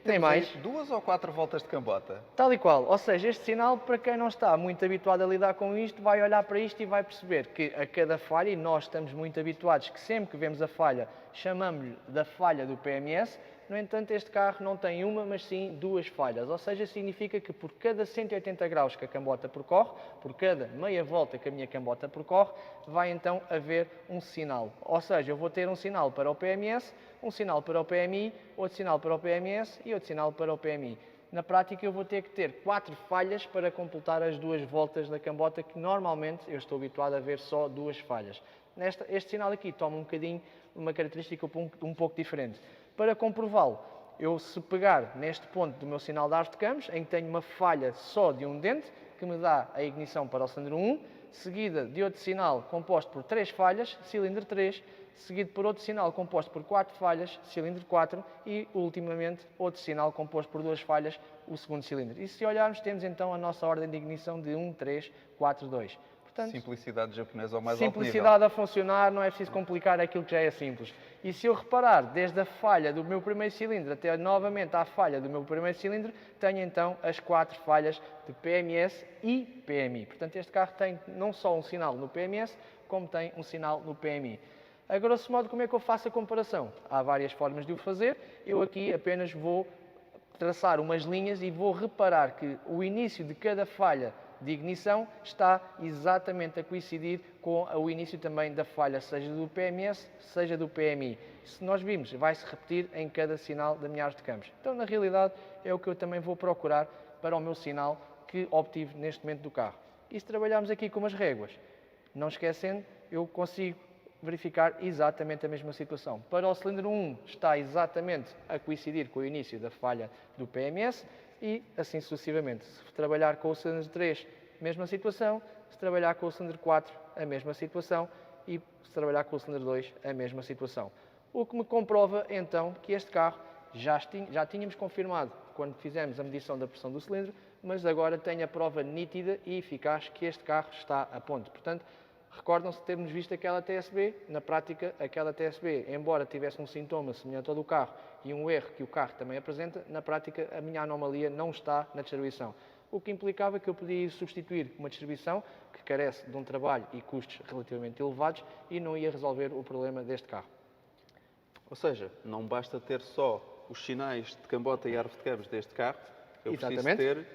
nem mais. 2 ou 4 voltas de cambota. Tal e qual. Ou seja, este sinal, para quem não está muito habituado a lidar com isto, vai olhar para isto e vai perceber que a cada falha, e nós estamos muito habituados que sempre que vemos a falha, chamamos-lhe da falha do PMS. No entanto, este carro não tem uma, mas sim duas falhas. Ou seja, significa que por cada 180 graus que a cambota percorre, por cada meia volta que a minha cambota percorre, vai então haver um sinal. Ou seja, eu vou ter um sinal para o PMS, um sinal para o PMI, outro sinal para o PMS e outro sinal para o PMI. Na prática, eu vou ter que ter 4 falhas para completar as 2 voltas da cambota, que normalmente eu estou habituado a ver só 2 falhas. Este sinal aqui toma um bocadinho uma característica um pouco diferente. Para comprová-lo, eu se pegar neste ponto do meu sinal de árvore de campos, em que tenho uma falha só de um dente, que me dá a ignição para o cilindro 1, seguida de outro sinal composto por 3 falhas, cilindro 3, seguido por outro sinal composto por 4 falhas, cilindro 4, e, ultimamente, outro sinal composto por 2 falhas, o segundo cilindro. E se olharmos, temos então a nossa ordem de ignição de 1, 3, 4, 2. Portanto, simplicidade japonesa ao mais alto nível. Simplicidade a funcionar, não é preciso complicar aquilo que já é simples. E se eu reparar, desde a falha do meu primeiro cilindro até novamente à falha do meu primeiro cilindro, tenho então as 4 falhas de PMS e PMI. Portanto, este carro tem não só um sinal no PMS, como tem um sinal no PMI. A grosso modo, como é que eu faço a comparação? Há várias formas de o fazer. Eu aqui apenas vou traçar umas linhas e vou reparar que o início de cada falha de ignição está exatamente a coincidir com o início também da falha, seja do PMS, seja do PMI. Se nós vimos, vai-se repetir em cada sinal da minha árvore de campos. Então, na realidade, é o que eu também vou procurar para o meu sinal que obtive neste momento do carro. E se trabalharmos aqui com as réguas, não esquecendo, eu consigo verificar exatamente a mesma situação. Para o cilindro 1 está exatamente a coincidir com o início da falha do PMS e assim sucessivamente. Se trabalhar com o cilindro 3, mesma situação. Se trabalhar com o cilindro 4, a mesma situação. E se trabalhar com o cilindro 2, a mesma situação. O que me comprova então que este carro já tínhamos confirmado quando fizemos a medição da pressão do cilindro, mas agora tem a prova nítida e eficaz que este carro está a ponto. Portanto, recordam-se de termos visto aquela TSB? Na prática, aquela TSB, embora tivesse um sintoma semelhante ao do carro e um erro que o carro também apresenta, na prática a minha anomalia não está na distribuição. O que implicava que eu podia substituir uma distribuição que carece de um trabalho e custos relativamente elevados e não ia resolver o problema deste carro. Ou seja, não basta ter só os sinais de cambota e árvore de campos deste carro, eu preciso ter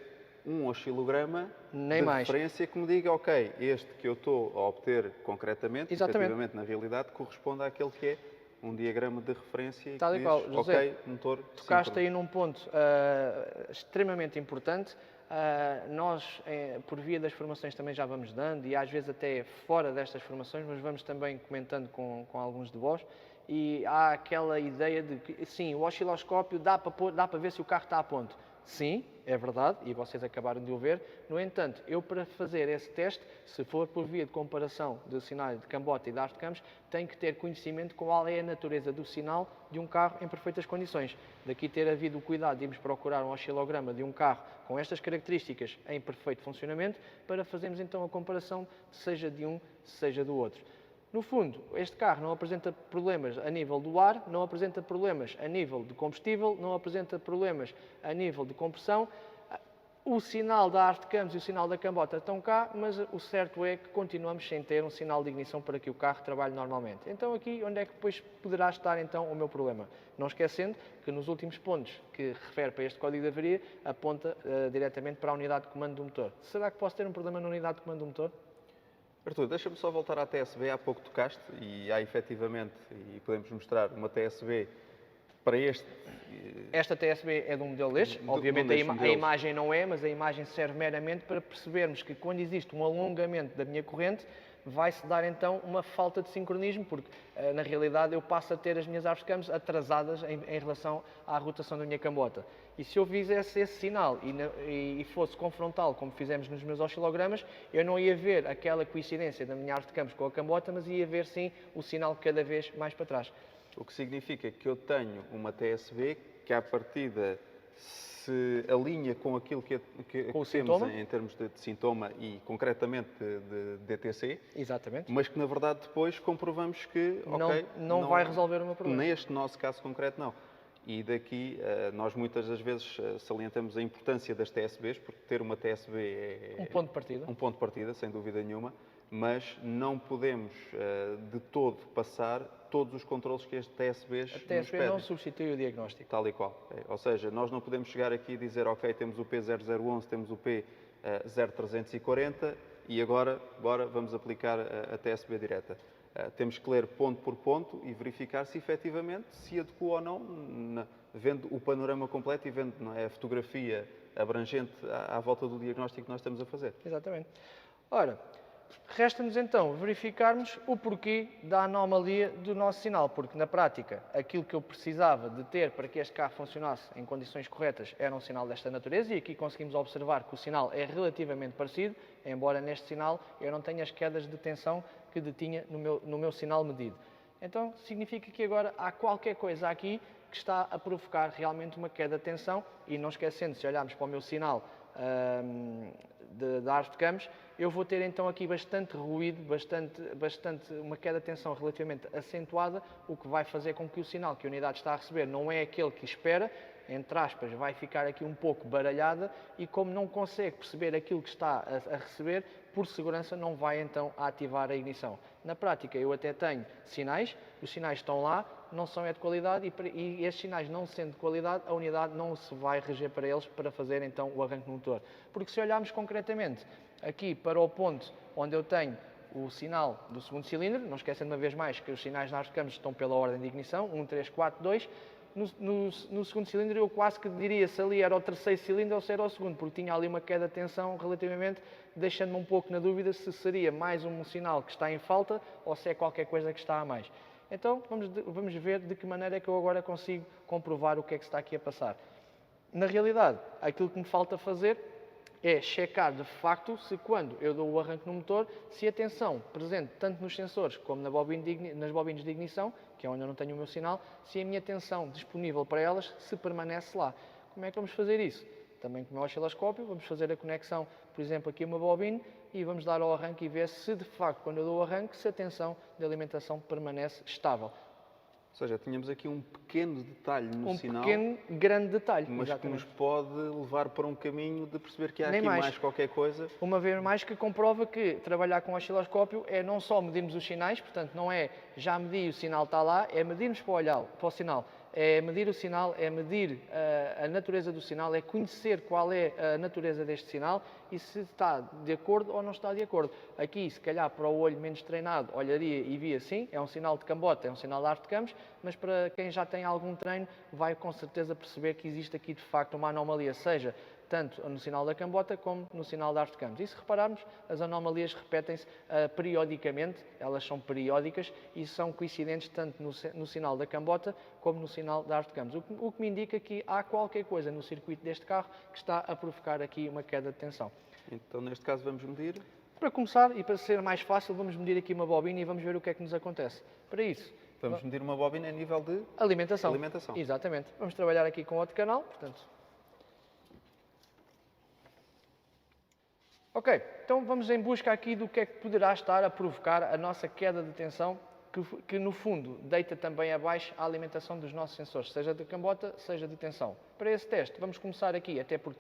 um oscilograma de referência que me diga, ok, este que eu estou a obter concretamente, efetivamente na realidade, corresponde àquele que é um diagrama de referência e tal que e qual, diz, José, ok, motor tocaste aí num ponto extremamente importante. Nós, por via das formações, também já vamos dando, e às vezes até fora destas formações, mas vamos também comentando com alguns de vós, e há aquela ideia de que, sim, o osciloscópio dá para ver se o carro está a ponto. sim, é verdade, e vocês acabaram de o ver. No entanto, eu para fazer esse teste, se for por via de comparação do sinal de cambota e de aro de campos, tenho que ter conhecimento qual é a natureza do sinal de um carro em perfeitas condições. Daqui ter havido o cuidado de irmos procurar um oscilograma de um carro com estas características em perfeito funcionamento, para fazermos então a comparação, seja de um, seja do outro. No fundo, este carro não apresenta problemas a nível do ar, não apresenta problemas a nível de combustível, não apresenta problemas a nível de compressão. O sinal da aro de campos e o sinal da cambota estão cá, mas o certo é que continuamos sem ter um sinal de ignição para que o carro trabalhe normalmente. Então aqui, onde é que depois poderá estar então o meu problema? Não esquecendo que nos últimos pontos que refere para este código de avaria, aponta diretamente para a unidade de comando do motor. Será que posso ter um problema na unidade de comando do motor? Artur, deixa-me só voltar à TSB, há pouco tocaste, e há efetivamente, e podemos mostrar uma TSB para este... Esta TSB é de um modelo destes, obviamente a imagem não é, mas a imagem serve meramente para percebermos que quando existe um alongamento da minha corrente, vai-se dar então uma falta de sincronismo, porque na realidade eu passo a ter as minhas árvores de campos atrasadas em relação à rotação da minha cambota. E se eu fizesse esse sinal e fosse confrontá-lo, como fizemos nos meus oscilogramas, eu não ia ver aquela coincidência da minha árvore de campos com a cambota, mas ia ver sim o sinal cada vez mais para trás. O que significa que eu tenho uma TSB que à partida se alinha com aquilo que temos em termos de sintoma e concretamente de DTC. Exatamente. Mas que na verdade depois comprovamos que não vai resolver o meu problema. Neste nosso caso concreto não. E daqui nós muitas das vezes salientamos a importância das TSBs, porque ter uma TSB é um ponto de partida. Um ponto de partida, sem dúvida nenhuma, mas não podemos de todo passar todos os controles que as TSBs nos pedem. A TSB não substitui o diagnóstico. Tal e qual. Ou seja, nós não podemos chegar aqui e dizer, ok, temos o P0011, temos o P0340 e agora vamos aplicar a TSB direta. Temos que ler ponto por ponto e verificar se efetivamente se adequa ou não, vendo o panorama completo e vendo a fotografia abrangente à volta do diagnóstico que nós estamos a fazer. Exatamente. Ora, resta-nos então verificarmos o porquê da anomalia do nosso sinal, porque na prática aquilo que eu precisava de ter para que este carro funcionasse em condições corretas era um sinal desta natureza, e aqui conseguimos observar que o sinal é relativamente parecido, embora neste sinal eu não tenha as quedas de tensão que detinha no meu sinal medido. Então significa que agora há qualquer coisa aqui que está a provocar realmente uma queda de tensão, e não esquecendo, se olharmos para o meu sinal da árvore de campos, eu vou ter então aqui bastante ruído, uma queda de tensão relativamente acentuada, o que vai fazer com que o sinal que a unidade está a receber não é aquele que espera, entre aspas, vai ficar aqui um pouco baralhada, e como não consegue perceber aquilo que está a receber, por segurança não vai então ativar a ignição. Na prática eu até tenho sinais, os sinais estão lá, não são de qualidade, e estes sinais não sendo de qualidade, a unidade não se vai reger para eles para fazer então o arranque do motor. Porque se olharmos concretamente aqui para o ponto onde eu tenho o sinal do segundo cilindro, não esquecendo uma vez mais que os sinais nas câmaras estão pela ordem de ignição, 1, 3, 4, 2, no segundo cilindro eu quase que diria se ali era o terceiro cilindro ou se era o segundo, porque tinha ali uma queda de tensão relativamente, deixando-me um pouco na dúvida se seria mais um sinal que está em falta ou se é qualquer coisa que está a mais. Então vamos ver de que maneira é que eu agora consigo comprovar o que é que está aqui a passar. Na realidade, aquilo que me falta fazer é checar de facto se quando eu dou o arranque no motor, se a tensão presente tanto nos sensores como nas bobinas de ignição, que é onde eu não tenho o meu sinal, se a minha tensão disponível para elas se permanece lá. Como é que vamos fazer isso? Também com o meu osciloscópio, vamos fazer a conexão, por exemplo, aqui a uma bobina, e vamos dar ao arranque e ver se de facto, quando eu dou o arranque, se a tensão de alimentação permanece estável. Ou seja, tínhamos aqui um pequeno detalhe no sinal. Um pequeno, grande detalhe. Mas exatamente, que nos pode levar para um caminho de perceber que há nem aqui mais qualquer coisa. Uma vez mais que comprova que trabalhar com o osciloscópio é não só medirmos os sinais, portanto não é já medi o sinal está lá, é medirmos para o sinal. É medir o sinal, é medir a natureza do sinal, é conhecer qual é a natureza deste sinal e se está de acordo ou não está de acordo. Aqui, se calhar, para o olho menos treinado, olharia e via sim, é um sinal de cambota, é um sinal de árvore de campos, mas para quem já tem algum treino, vai com certeza perceber que existe aqui, de facto, uma anomalia, seja tanto no sinal da cambota como no sinal da Artecams. E se repararmos, as anomalias repetem-se periodicamente, elas são periódicas e são coincidentes tanto no sinal da cambota como no sinal da Artecams. O que me indica que há qualquer coisa no circuito deste carro que está a provocar aqui uma queda de tensão. Então, neste caso, vamos medir. Para começar e para ser mais fácil, vamos medir aqui uma bobina e vamos ver o que é que nos acontece. Para isso, Vamos medir uma bobina a nível de alimentação. alimentação. Exatamente. Vamos trabalhar aqui com outro canal, portanto. Ok, então vamos em busca aqui do que é que poderá estar a provocar a nossa queda de tensão, que no fundo deita também abaixo a alimentação dos nossos sensores, seja de cambota, seja de tensão. Para esse teste, vamos começar aqui, até porque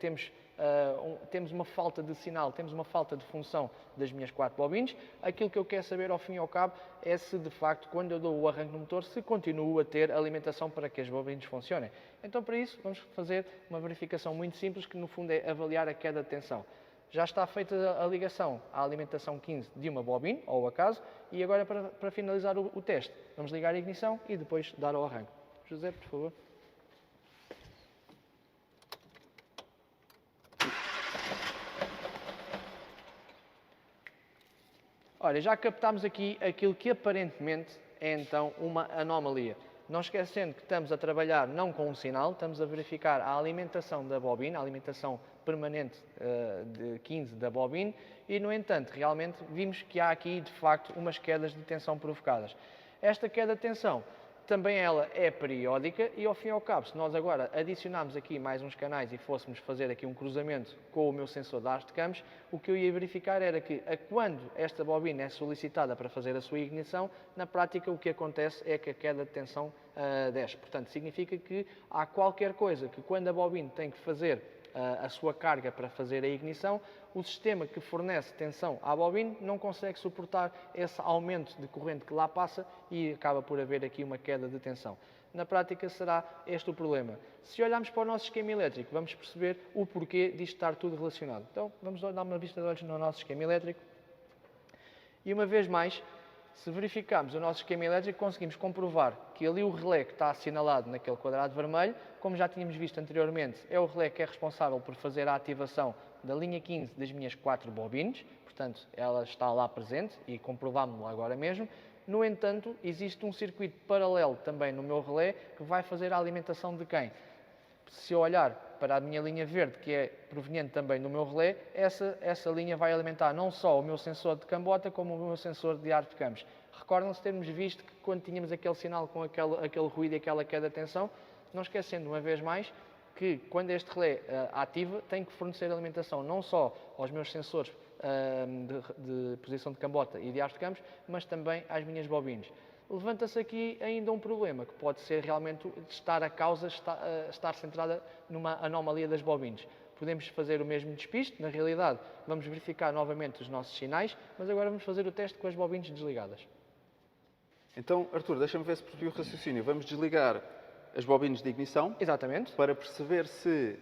temos uma falta de sinal, temos uma falta de função das minhas 4 bobinas. Aquilo que eu quero saber, ao fim e ao cabo, é se de facto, quando eu dou o arranque no motor, se continuo a ter alimentação para que as bobinas funcionem. Então, para isso, vamos fazer uma verificação muito simples, que no fundo é avaliar a queda de tensão. Já está feita a ligação à alimentação 15 de uma bobina, ou ao acaso, e agora para finalizar o teste, vamos ligar a ignição e depois dar ao arranque. José, por favor. Olha, já captámos aqui aquilo que aparentemente é então uma anomalia. Não esquecendo que estamos a trabalhar não com um sinal, estamos a verificar a alimentação da bobina, a alimentação permanente de 15 da bobina, e no entanto, realmente vimos que há aqui de facto umas quedas de tensão provocadas. Esta queda de tensão também ela é periódica e ao fim e ao cabo, se nós agora adicionarmos aqui mais uns canais e fôssemos fazer aqui um cruzamento com o meu sensor da Artecams, o que eu ia verificar era que quando esta bobina é solicitada para fazer a sua ignição, na prática o que acontece é que a queda de tensão desce. Portanto, significa que há qualquer coisa que quando a bobina tem que fazer a sua carga para fazer a ignição, o sistema que fornece tensão à bobina não consegue suportar esse aumento de corrente que lá passa e acaba por haver aqui uma queda de tensão. Na prática será este o problema. Se olharmos para o nosso esquema elétrico, vamos perceber o porquê disto estar tudo relacionado. Então, vamos dar uma vista de olhos no nosso esquema elétrico. E uma vez mais, se verificarmos o nosso esquema elétrico, conseguimos comprovar que ali o relé que está assinalado naquele quadrado vermelho, como já tínhamos visto anteriormente, é o relé que é responsável por fazer a ativação da linha 15 das minhas 4 bobinas, portanto, ela está lá presente e comprovámos-lo agora mesmo. No entanto, existe um circuito paralelo também no meu relé que vai fazer a alimentação de quem? Se eu olhar para a minha linha verde, que é proveniente também do meu relé, essa linha vai alimentar não só o meu sensor de cambota, como o meu sensor de Artecams. Recordam-se termos visto que quando tínhamos aquele sinal com aquele ruído e aquela queda de tensão, não esquecendo uma vez mais que quando este relé ativa, tem que fornecer alimentação não só aos meus sensores de posição de cambota e de Artecams, mas também às minhas bobinas. Levanta-se aqui ainda um problema, que pode ser realmente estar a causa estar centrada numa anomalia das bobinas. Podemos fazer o mesmo despiste, na realidade vamos verificar novamente os nossos sinais, mas agora vamos fazer o teste com as bobinas desligadas. Então, Artur, deixa-me ver se percebi o raciocínio. Vamos desligar as bobinas de ignição. Exatamente. Para perceber se,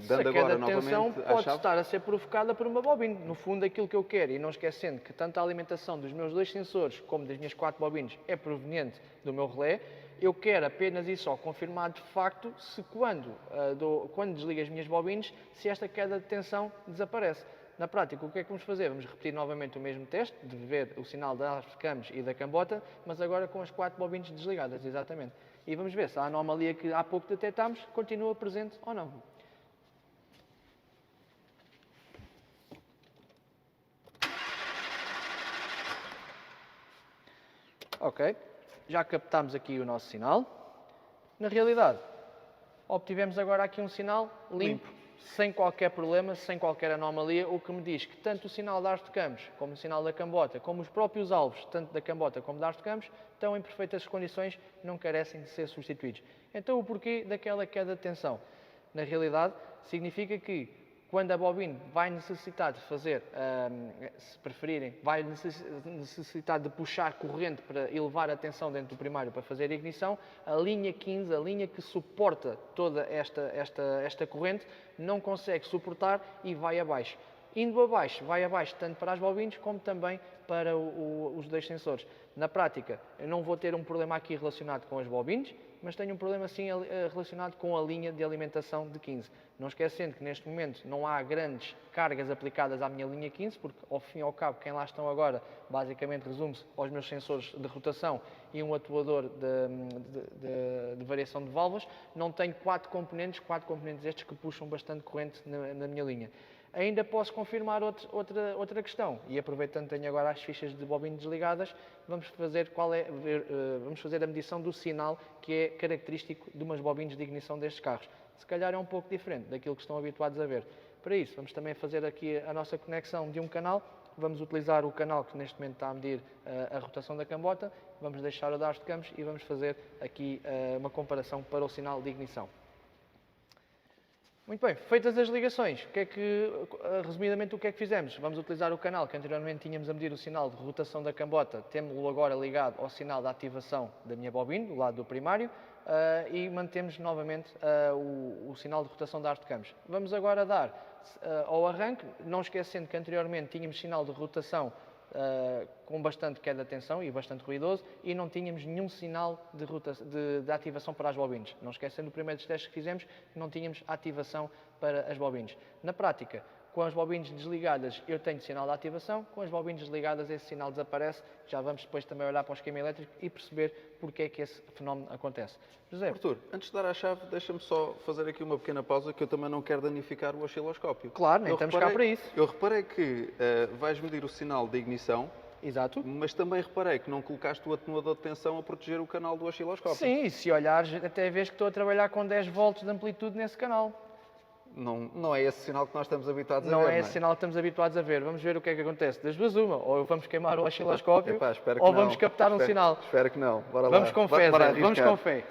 dando a queda agora de tensão novamente à pode chave... estar a ser provocada por uma bobina. No fundo, aquilo que eu quero, e não esquecendo que tanto a alimentação dos meus 2 sensores como das minhas 4 bobinas é proveniente do meu relé, eu quero apenas e só confirmar de facto se quando desligo as minhas bobinas, se esta queda de tensão desaparece. Na prática, o que é que vamos fazer? Vamos repetir novamente o mesmo teste, de ver o sinal da Artecams e da cambota, mas agora com as 4 bobinas desligadas, exatamente. E vamos ver se a anomalia que há pouco detectámos continua presente ou não. Ok, já captámos aqui o nosso sinal. Na realidade, obtivemos agora aqui um sinal limpo, sem qualquer problema, sem qualquer anomalia, o que me diz que tanto o sinal da Artecams, como o sinal da cambota, como os próprios alvos, tanto da cambota como da Artecams, estão em perfeitas condições, não carecem de ser substituídos. Então, o porquê daquela queda de tensão? Na realidade, significa que quando a bobina vai necessitar de fazer, se preferirem, vai necessitar de puxar corrente para elevar a tensão dentro do primário para fazer a ignição, a linha 15, a linha que suporta toda esta corrente, não consegue suportar e vai abaixo. Indo abaixo, vai abaixo tanto para as bobinas como também para os dois sensores. Na prática, eu não vou ter um problema aqui relacionado com as bobines, mas tenho um problema sim relacionado com a linha de alimentação de 15. Não esquecendo que neste momento não há grandes cargas aplicadas à minha linha 15, porque ao fim e ao cabo quem lá estão agora basicamente resume-se aos meus sensores de rotação e um atuador de variação de válvulas. Não tenho quatro componentes estes que puxam bastante corrente na minha linha. Ainda posso confirmar outra questão, e aproveitando que tenho agora as fichas de bobina desligadas, vamos fazer a medição do sinal que é característico de umas bobinas de ignição destes carros. Se calhar é um pouco diferente daquilo que estão habituados a ver. Para isso, vamos também fazer aqui a nossa conexão de um canal. Vamos utilizar o canal que neste momento está a medir a rotação da cambota, vamos deixar o dados de campos e vamos fazer aqui uma comparação para o sinal de ignição. Muito bem, feitas as ligações, resumidamente o que é que fizemos? Vamos utilizar o canal que anteriormente tínhamos a medir o sinal de rotação da cambota, temos-lo agora ligado ao sinal de ativação da minha bobina, do lado do primário, e mantemos novamente o sinal de rotação da arte de campos. Vamos agora dar ao arranque, não esquecendo que anteriormente tínhamos sinal de rotação com bastante queda de tensão e bastante ruidoso, e não tínhamos nenhum sinal de ativação para as bobinas. Não esquecendo o primeiro dos testes que fizemos, que não tínhamos ativação para as bobinas. Na prática, com as bobinas desligadas eu tenho sinal de ativação, com as bobinas desligadas esse sinal desaparece. Já vamos depois também olhar para o esquema elétrico e perceber porque é que esse fenómeno acontece. José, Artur, antes de dar a chave, deixa-me só fazer aqui uma pequena pausa, que eu também não quero danificar o osciloscópio. Claro, nem estamos cá para isso. Eu reparei que vais medir o sinal de ignição. Exato. Mas também reparei que não colocaste o atenuador de tensão a proteger o canal do osciloscópio. Sim, e se olhares, até vês que estou a trabalhar com 10 volts de amplitude nesse canal. Não é esse sinal que nós estamos habituados a ver, não é esse sinal que estamos habituados a ver. Vamos ver o que é que acontece. Das duas uma, ou vamos queimar o osciloscópio, ou vamos captar um sinal. Espero que não. Bora vamos lá. Com fé, vamos com fé.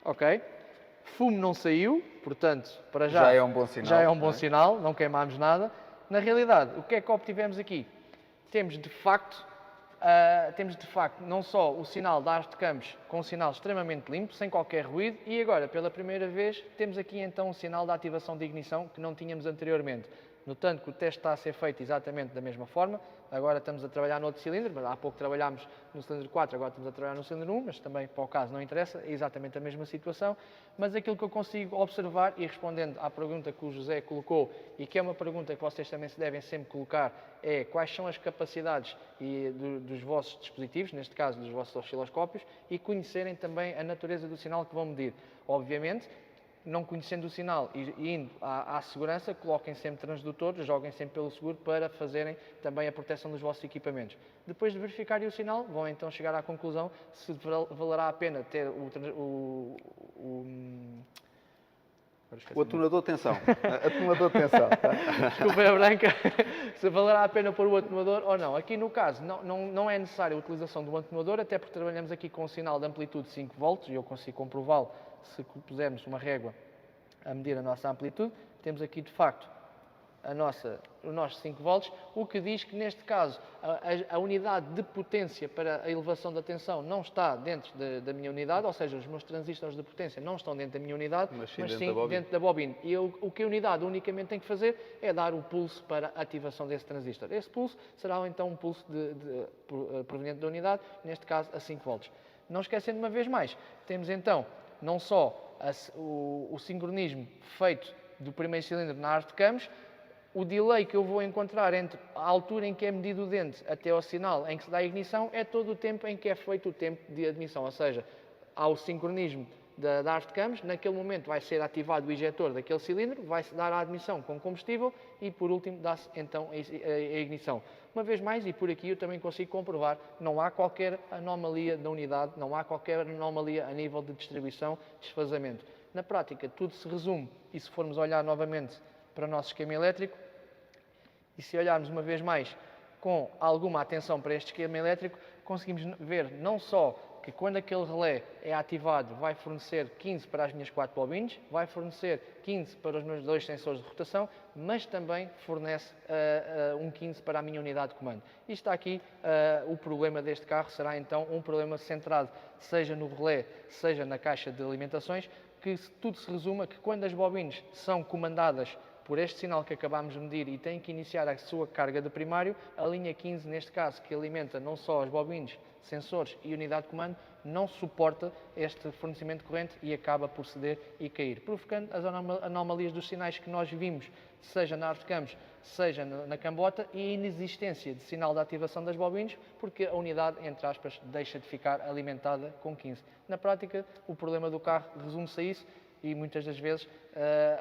Ok. Fumo não saiu, portanto, para já é um bom sinal. Já é um bom sinal, não queimámos nada. Na realidade, o que é que obtivemos aqui? Temos de facto não só o sinal da arte de campos com um sinal extremamente limpo, sem qualquer ruído, e agora, pela primeira vez, temos aqui então um sinal de ativação de ignição que não tínhamos anteriormente. Notando que o teste está a ser feito exatamente da mesma forma, agora estamos a trabalhar no outro cilindro, mas há pouco trabalhámos no cilindro 4, agora estamos a trabalhar no cilindro 1, mas também para o caso não interessa, é exatamente a mesma situação. Mas aquilo que eu consigo observar, e respondendo à pergunta que o José colocou, e que é uma pergunta que vocês também se devem sempre colocar, é quais são as capacidades dos vossos dispositivos, neste caso dos vossos osciloscópios, e conhecerem também a natureza do sinal que vão medir. Obviamente, não conhecendo o sinal e indo à segurança, coloquem sempre transdutores, joguem sempre pelo seguro para fazerem também a proteção dos vossos equipamentos. Depois de verificarem o sinal, vão então chegar à conclusão se valerá a pena ter o atenuador de tensão. Atenuador de tensão. Desculpa a branca. Se valerá a pena pôr o atenuador ou não. Aqui no caso não é necessária a utilização do atenuador, até porque trabalhamos aqui com um sinal de amplitude de 5 volts, e eu consigo comprová-lo se pusermos uma régua a medir a nossa amplitude. Temos aqui de facto os nossos 5 volts, o que diz que neste caso a unidade de potência para a elevação da tensão não está dentro da minha unidade, ou seja, os meus transistores de potência não estão dentro da minha unidade, mas sim dentro da bobina. E o que a unidade unicamente tem que fazer é dar o pulso para a ativação desse transistor. Esse pulso será então um pulso proveniente da unidade, neste caso a 5 volts. Não esquecendo uma vez mais, temos então não só o sincronismo feito do primeiro cilindro na arte de campos, o delay que eu vou encontrar entre a altura em que é medido o dente até ao sinal em que se dá a ignição é todo o tempo em que é feito o tempo de admissão, ou seja, há o sincronismo da arte de campos, naquele momento vai ser ativado o injetor daquele cilindro, vai-se dar a admissão com combustível e por último dá-se então a ignição. Uma vez mais, e por aqui eu também consigo comprovar, não há qualquer anomalia da unidade, não há qualquer anomalia a nível de distribuição, desfazamento. Na prática, tudo se resume, e se formos olhar novamente para o nosso esquema elétrico, e se olharmos uma vez mais com alguma atenção para este esquema elétrico, conseguimos ver não só que quando aquele relé é ativado vai fornecer 15 para as minhas 4 bobinas, vai fornecer 15 para os meus 2 sensores de rotação, mas também fornece um 15 para a minha unidade de comando. E está aqui o problema deste carro, será então um problema centrado seja no relé, seja na caixa de alimentações, que tudo se resuma que quando as bobinas são comandadas por este sinal que acabámos de medir e têm que iniciar a sua carga de primário, a linha 15, neste caso, que alimenta não só as bobinas, sensores e unidade de comando, não suporta este fornecimento de corrente e acaba por ceder e cair, provocando as anomalias dos sinais que nós vimos, seja na Artecams, seja na cambota, e a inexistência de sinal de ativação das bobinas, porque a unidade, entre aspas, deixa de ficar alimentada com 15. Na prática, o problema do carro resume-se a isso, e muitas das vezes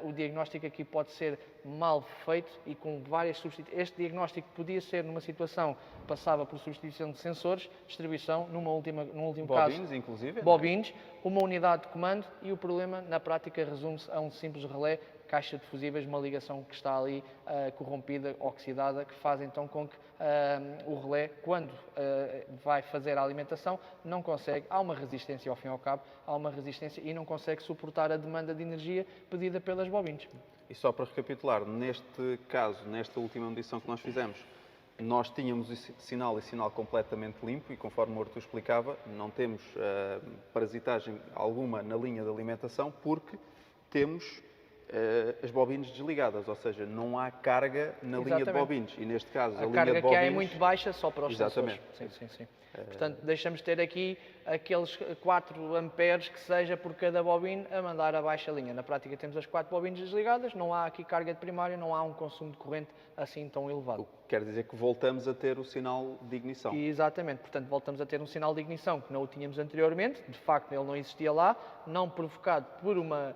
o diagnóstico aqui pode ser mal feito e com várias substituições. Este diagnóstico podia ser numa situação que passava por substituição de sensores, distribuição, num último caso, Bobinas, inclusive. bobinas, uma unidade de comando, e o problema na prática resume-se a um simples relé, caixa de fusíveis, uma ligação que está ali corrompida, oxidada, que faz então com que o relé, quando vai fazer a alimentação, não consegue, há uma resistência ao fim e ao cabo, há uma resistência e não consegue suportar a demanda de energia pedida pelas bobinas. E só para recapitular, neste caso, nesta última medição que nós fizemos, nós tínhamos o sinal completamente limpo e, conforme o Artur explicava, não temos parasitagem alguma na linha de alimentação porque temos as bobinas desligadas, ou seja, não há carga na linha de bobinas. E neste caso, a linha carga de que há bobinas é muito baixa só para os Exatamente. sensores. Sim, sim, sim. Portanto, deixamos de ter aqui aqueles 4 amperes que seja por cada bobina a mandar a baixa linha. Na prática temos as 4 bobinas desligadas, não há aqui carga de primária, não há um consumo de corrente assim tão elevado. O que quer dizer que voltamos a ter o sinal de ignição. Exatamente, portanto voltamos a ter um sinal de ignição que não o tínhamos anteriormente, de facto ele não existia lá, não provocado por uma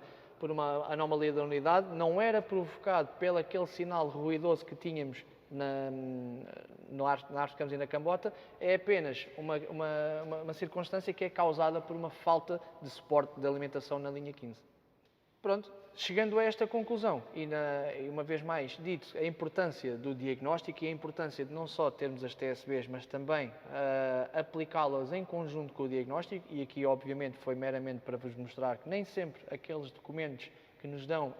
anomalia da unidade, não era provocado pelo aquele sinal ruidoso que tínhamos na Artecams e na cambota, é apenas uma circunstância que é causada por uma falta de suporte de alimentação na linha 15. Pronto, chegando a esta conclusão e uma vez mais dito a importância do diagnóstico e a importância de não só termos as TSBs, mas também aplicá-las em conjunto com o diagnóstico, e aqui obviamente foi meramente para vos mostrar que nem sempre aqueles documentos que nos dão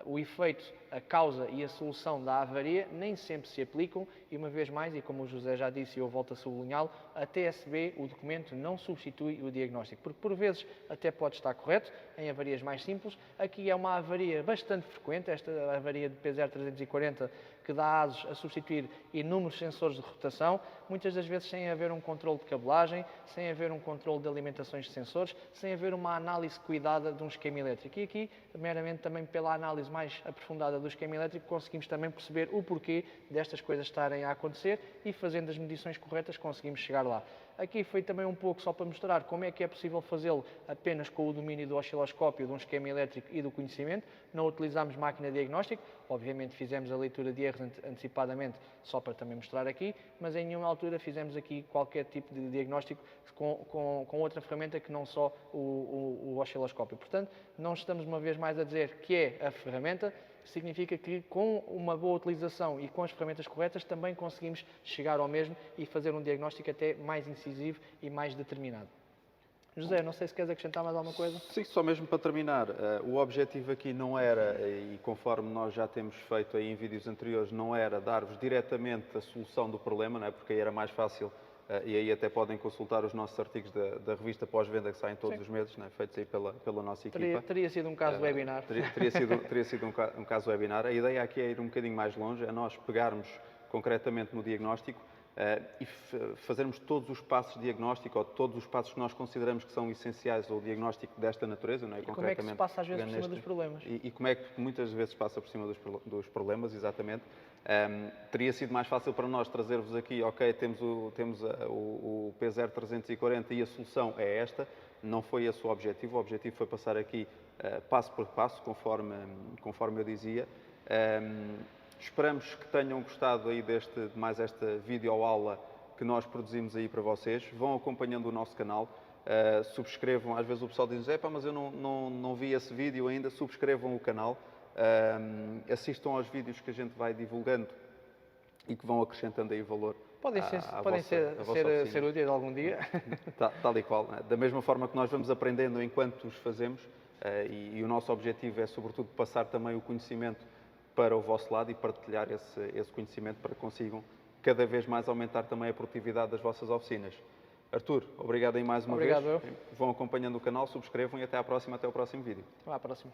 o efeito, a causa e a solução da avaria nem sempre se aplicam, e uma vez mais, e como o José já disse e eu volto a sublinhá-lo, a TSB, o documento, não substitui o diagnóstico, porque por vezes até pode estar correto em avarias mais simples. Aqui é uma avaria bastante frequente, esta avaria de P0340, que dá asos a substituir inúmeros sensores de rotação, muitas das vezes sem haver um controle de cabelagem, sem haver um controle de alimentações de sensores, sem haver uma análise cuidada de um esquema elétrico. E aqui, meramente também pela análise mais aprofundada do esquema elétrico, conseguimos também perceber o porquê destas coisas estarem a acontecer, e fazendo as medições corretas conseguimos chegar lá. Aqui foi também um pouco só para mostrar como é que é possível fazê-lo apenas com o domínio do osciloscópio, de um esquema elétrico e do conhecimento. Não utilizámos máquina de diagnóstico, obviamente fizemos a leitura de erros antecipadamente, só para também mostrar aqui, mas em nenhuma altura fizemos aqui qualquer tipo de diagnóstico com outra ferramenta que não só o osciloscópio. Portanto, não estamos uma vez mais a dizer que é a ferramenta, significa que com uma boa utilização e com as ferramentas corretas também conseguimos chegar ao mesmo e fazer um diagnóstico até mais incisivo e mais determinado. José, não sei se queres acrescentar mais alguma coisa? Sim, só mesmo para terminar, o objetivo aqui não era, e conforme nós já temos feito aí em vídeos anteriores, não era dar-vos diretamente a solução do problema, não é? Porque aí era mais fácil, e aí até podem consultar os nossos artigos da revista pós-venda que saem todos os meses, não é? Feitos aí pela nossa equipa. Teria sido um caso webinar. Teria sido um caso webinar. A ideia aqui é ir um bocadinho mais longe, é nós pegarmos concretamente no diagnóstico e fazermos todos os passos de diagnóstico, ou todos os passos que nós consideramos que são essenciais ao diagnóstico desta natureza, não é? E como é que se passa às vezes por cima dos problemas? E como é que muitas vezes passa por cima dos problemas, exatamente. Teria sido mais fácil para nós trazer-vos aqui, ok, temos o P0340 e a solução é esta. Não foi esse o objetivo foi passar aqui passo por passo, conforme eu dizia. Esperamos que tenham gostado aí de mais esta videoaula que nós produzimos aí para vocês. Vão acompanhando o nosso canal, subscrevam. Às vezes o pessoal diz, mas eu não vi esse vídeo ainda. Subscrevam o canal, assistam aos vídeos que a gente vai divulgando e que vão acrescentando aí valor. Podem ser úteis algum dia. Tal e qual. Da mesma forma que nós vamos aprendendo enquanto os fazemos, e o nosso objetivo é sobretudo passar também o conhecimento para o vosso lado e partilhar esse conhecimento para que consigam cada vez mais aumentar também a produtividade das vossas oficinas. Artur, obrigado aí mais uma Obrigado vez. eu. Vão acompanhando o canal, subscrevam e até à próxima, até o próximo vídeo. Até à próxima.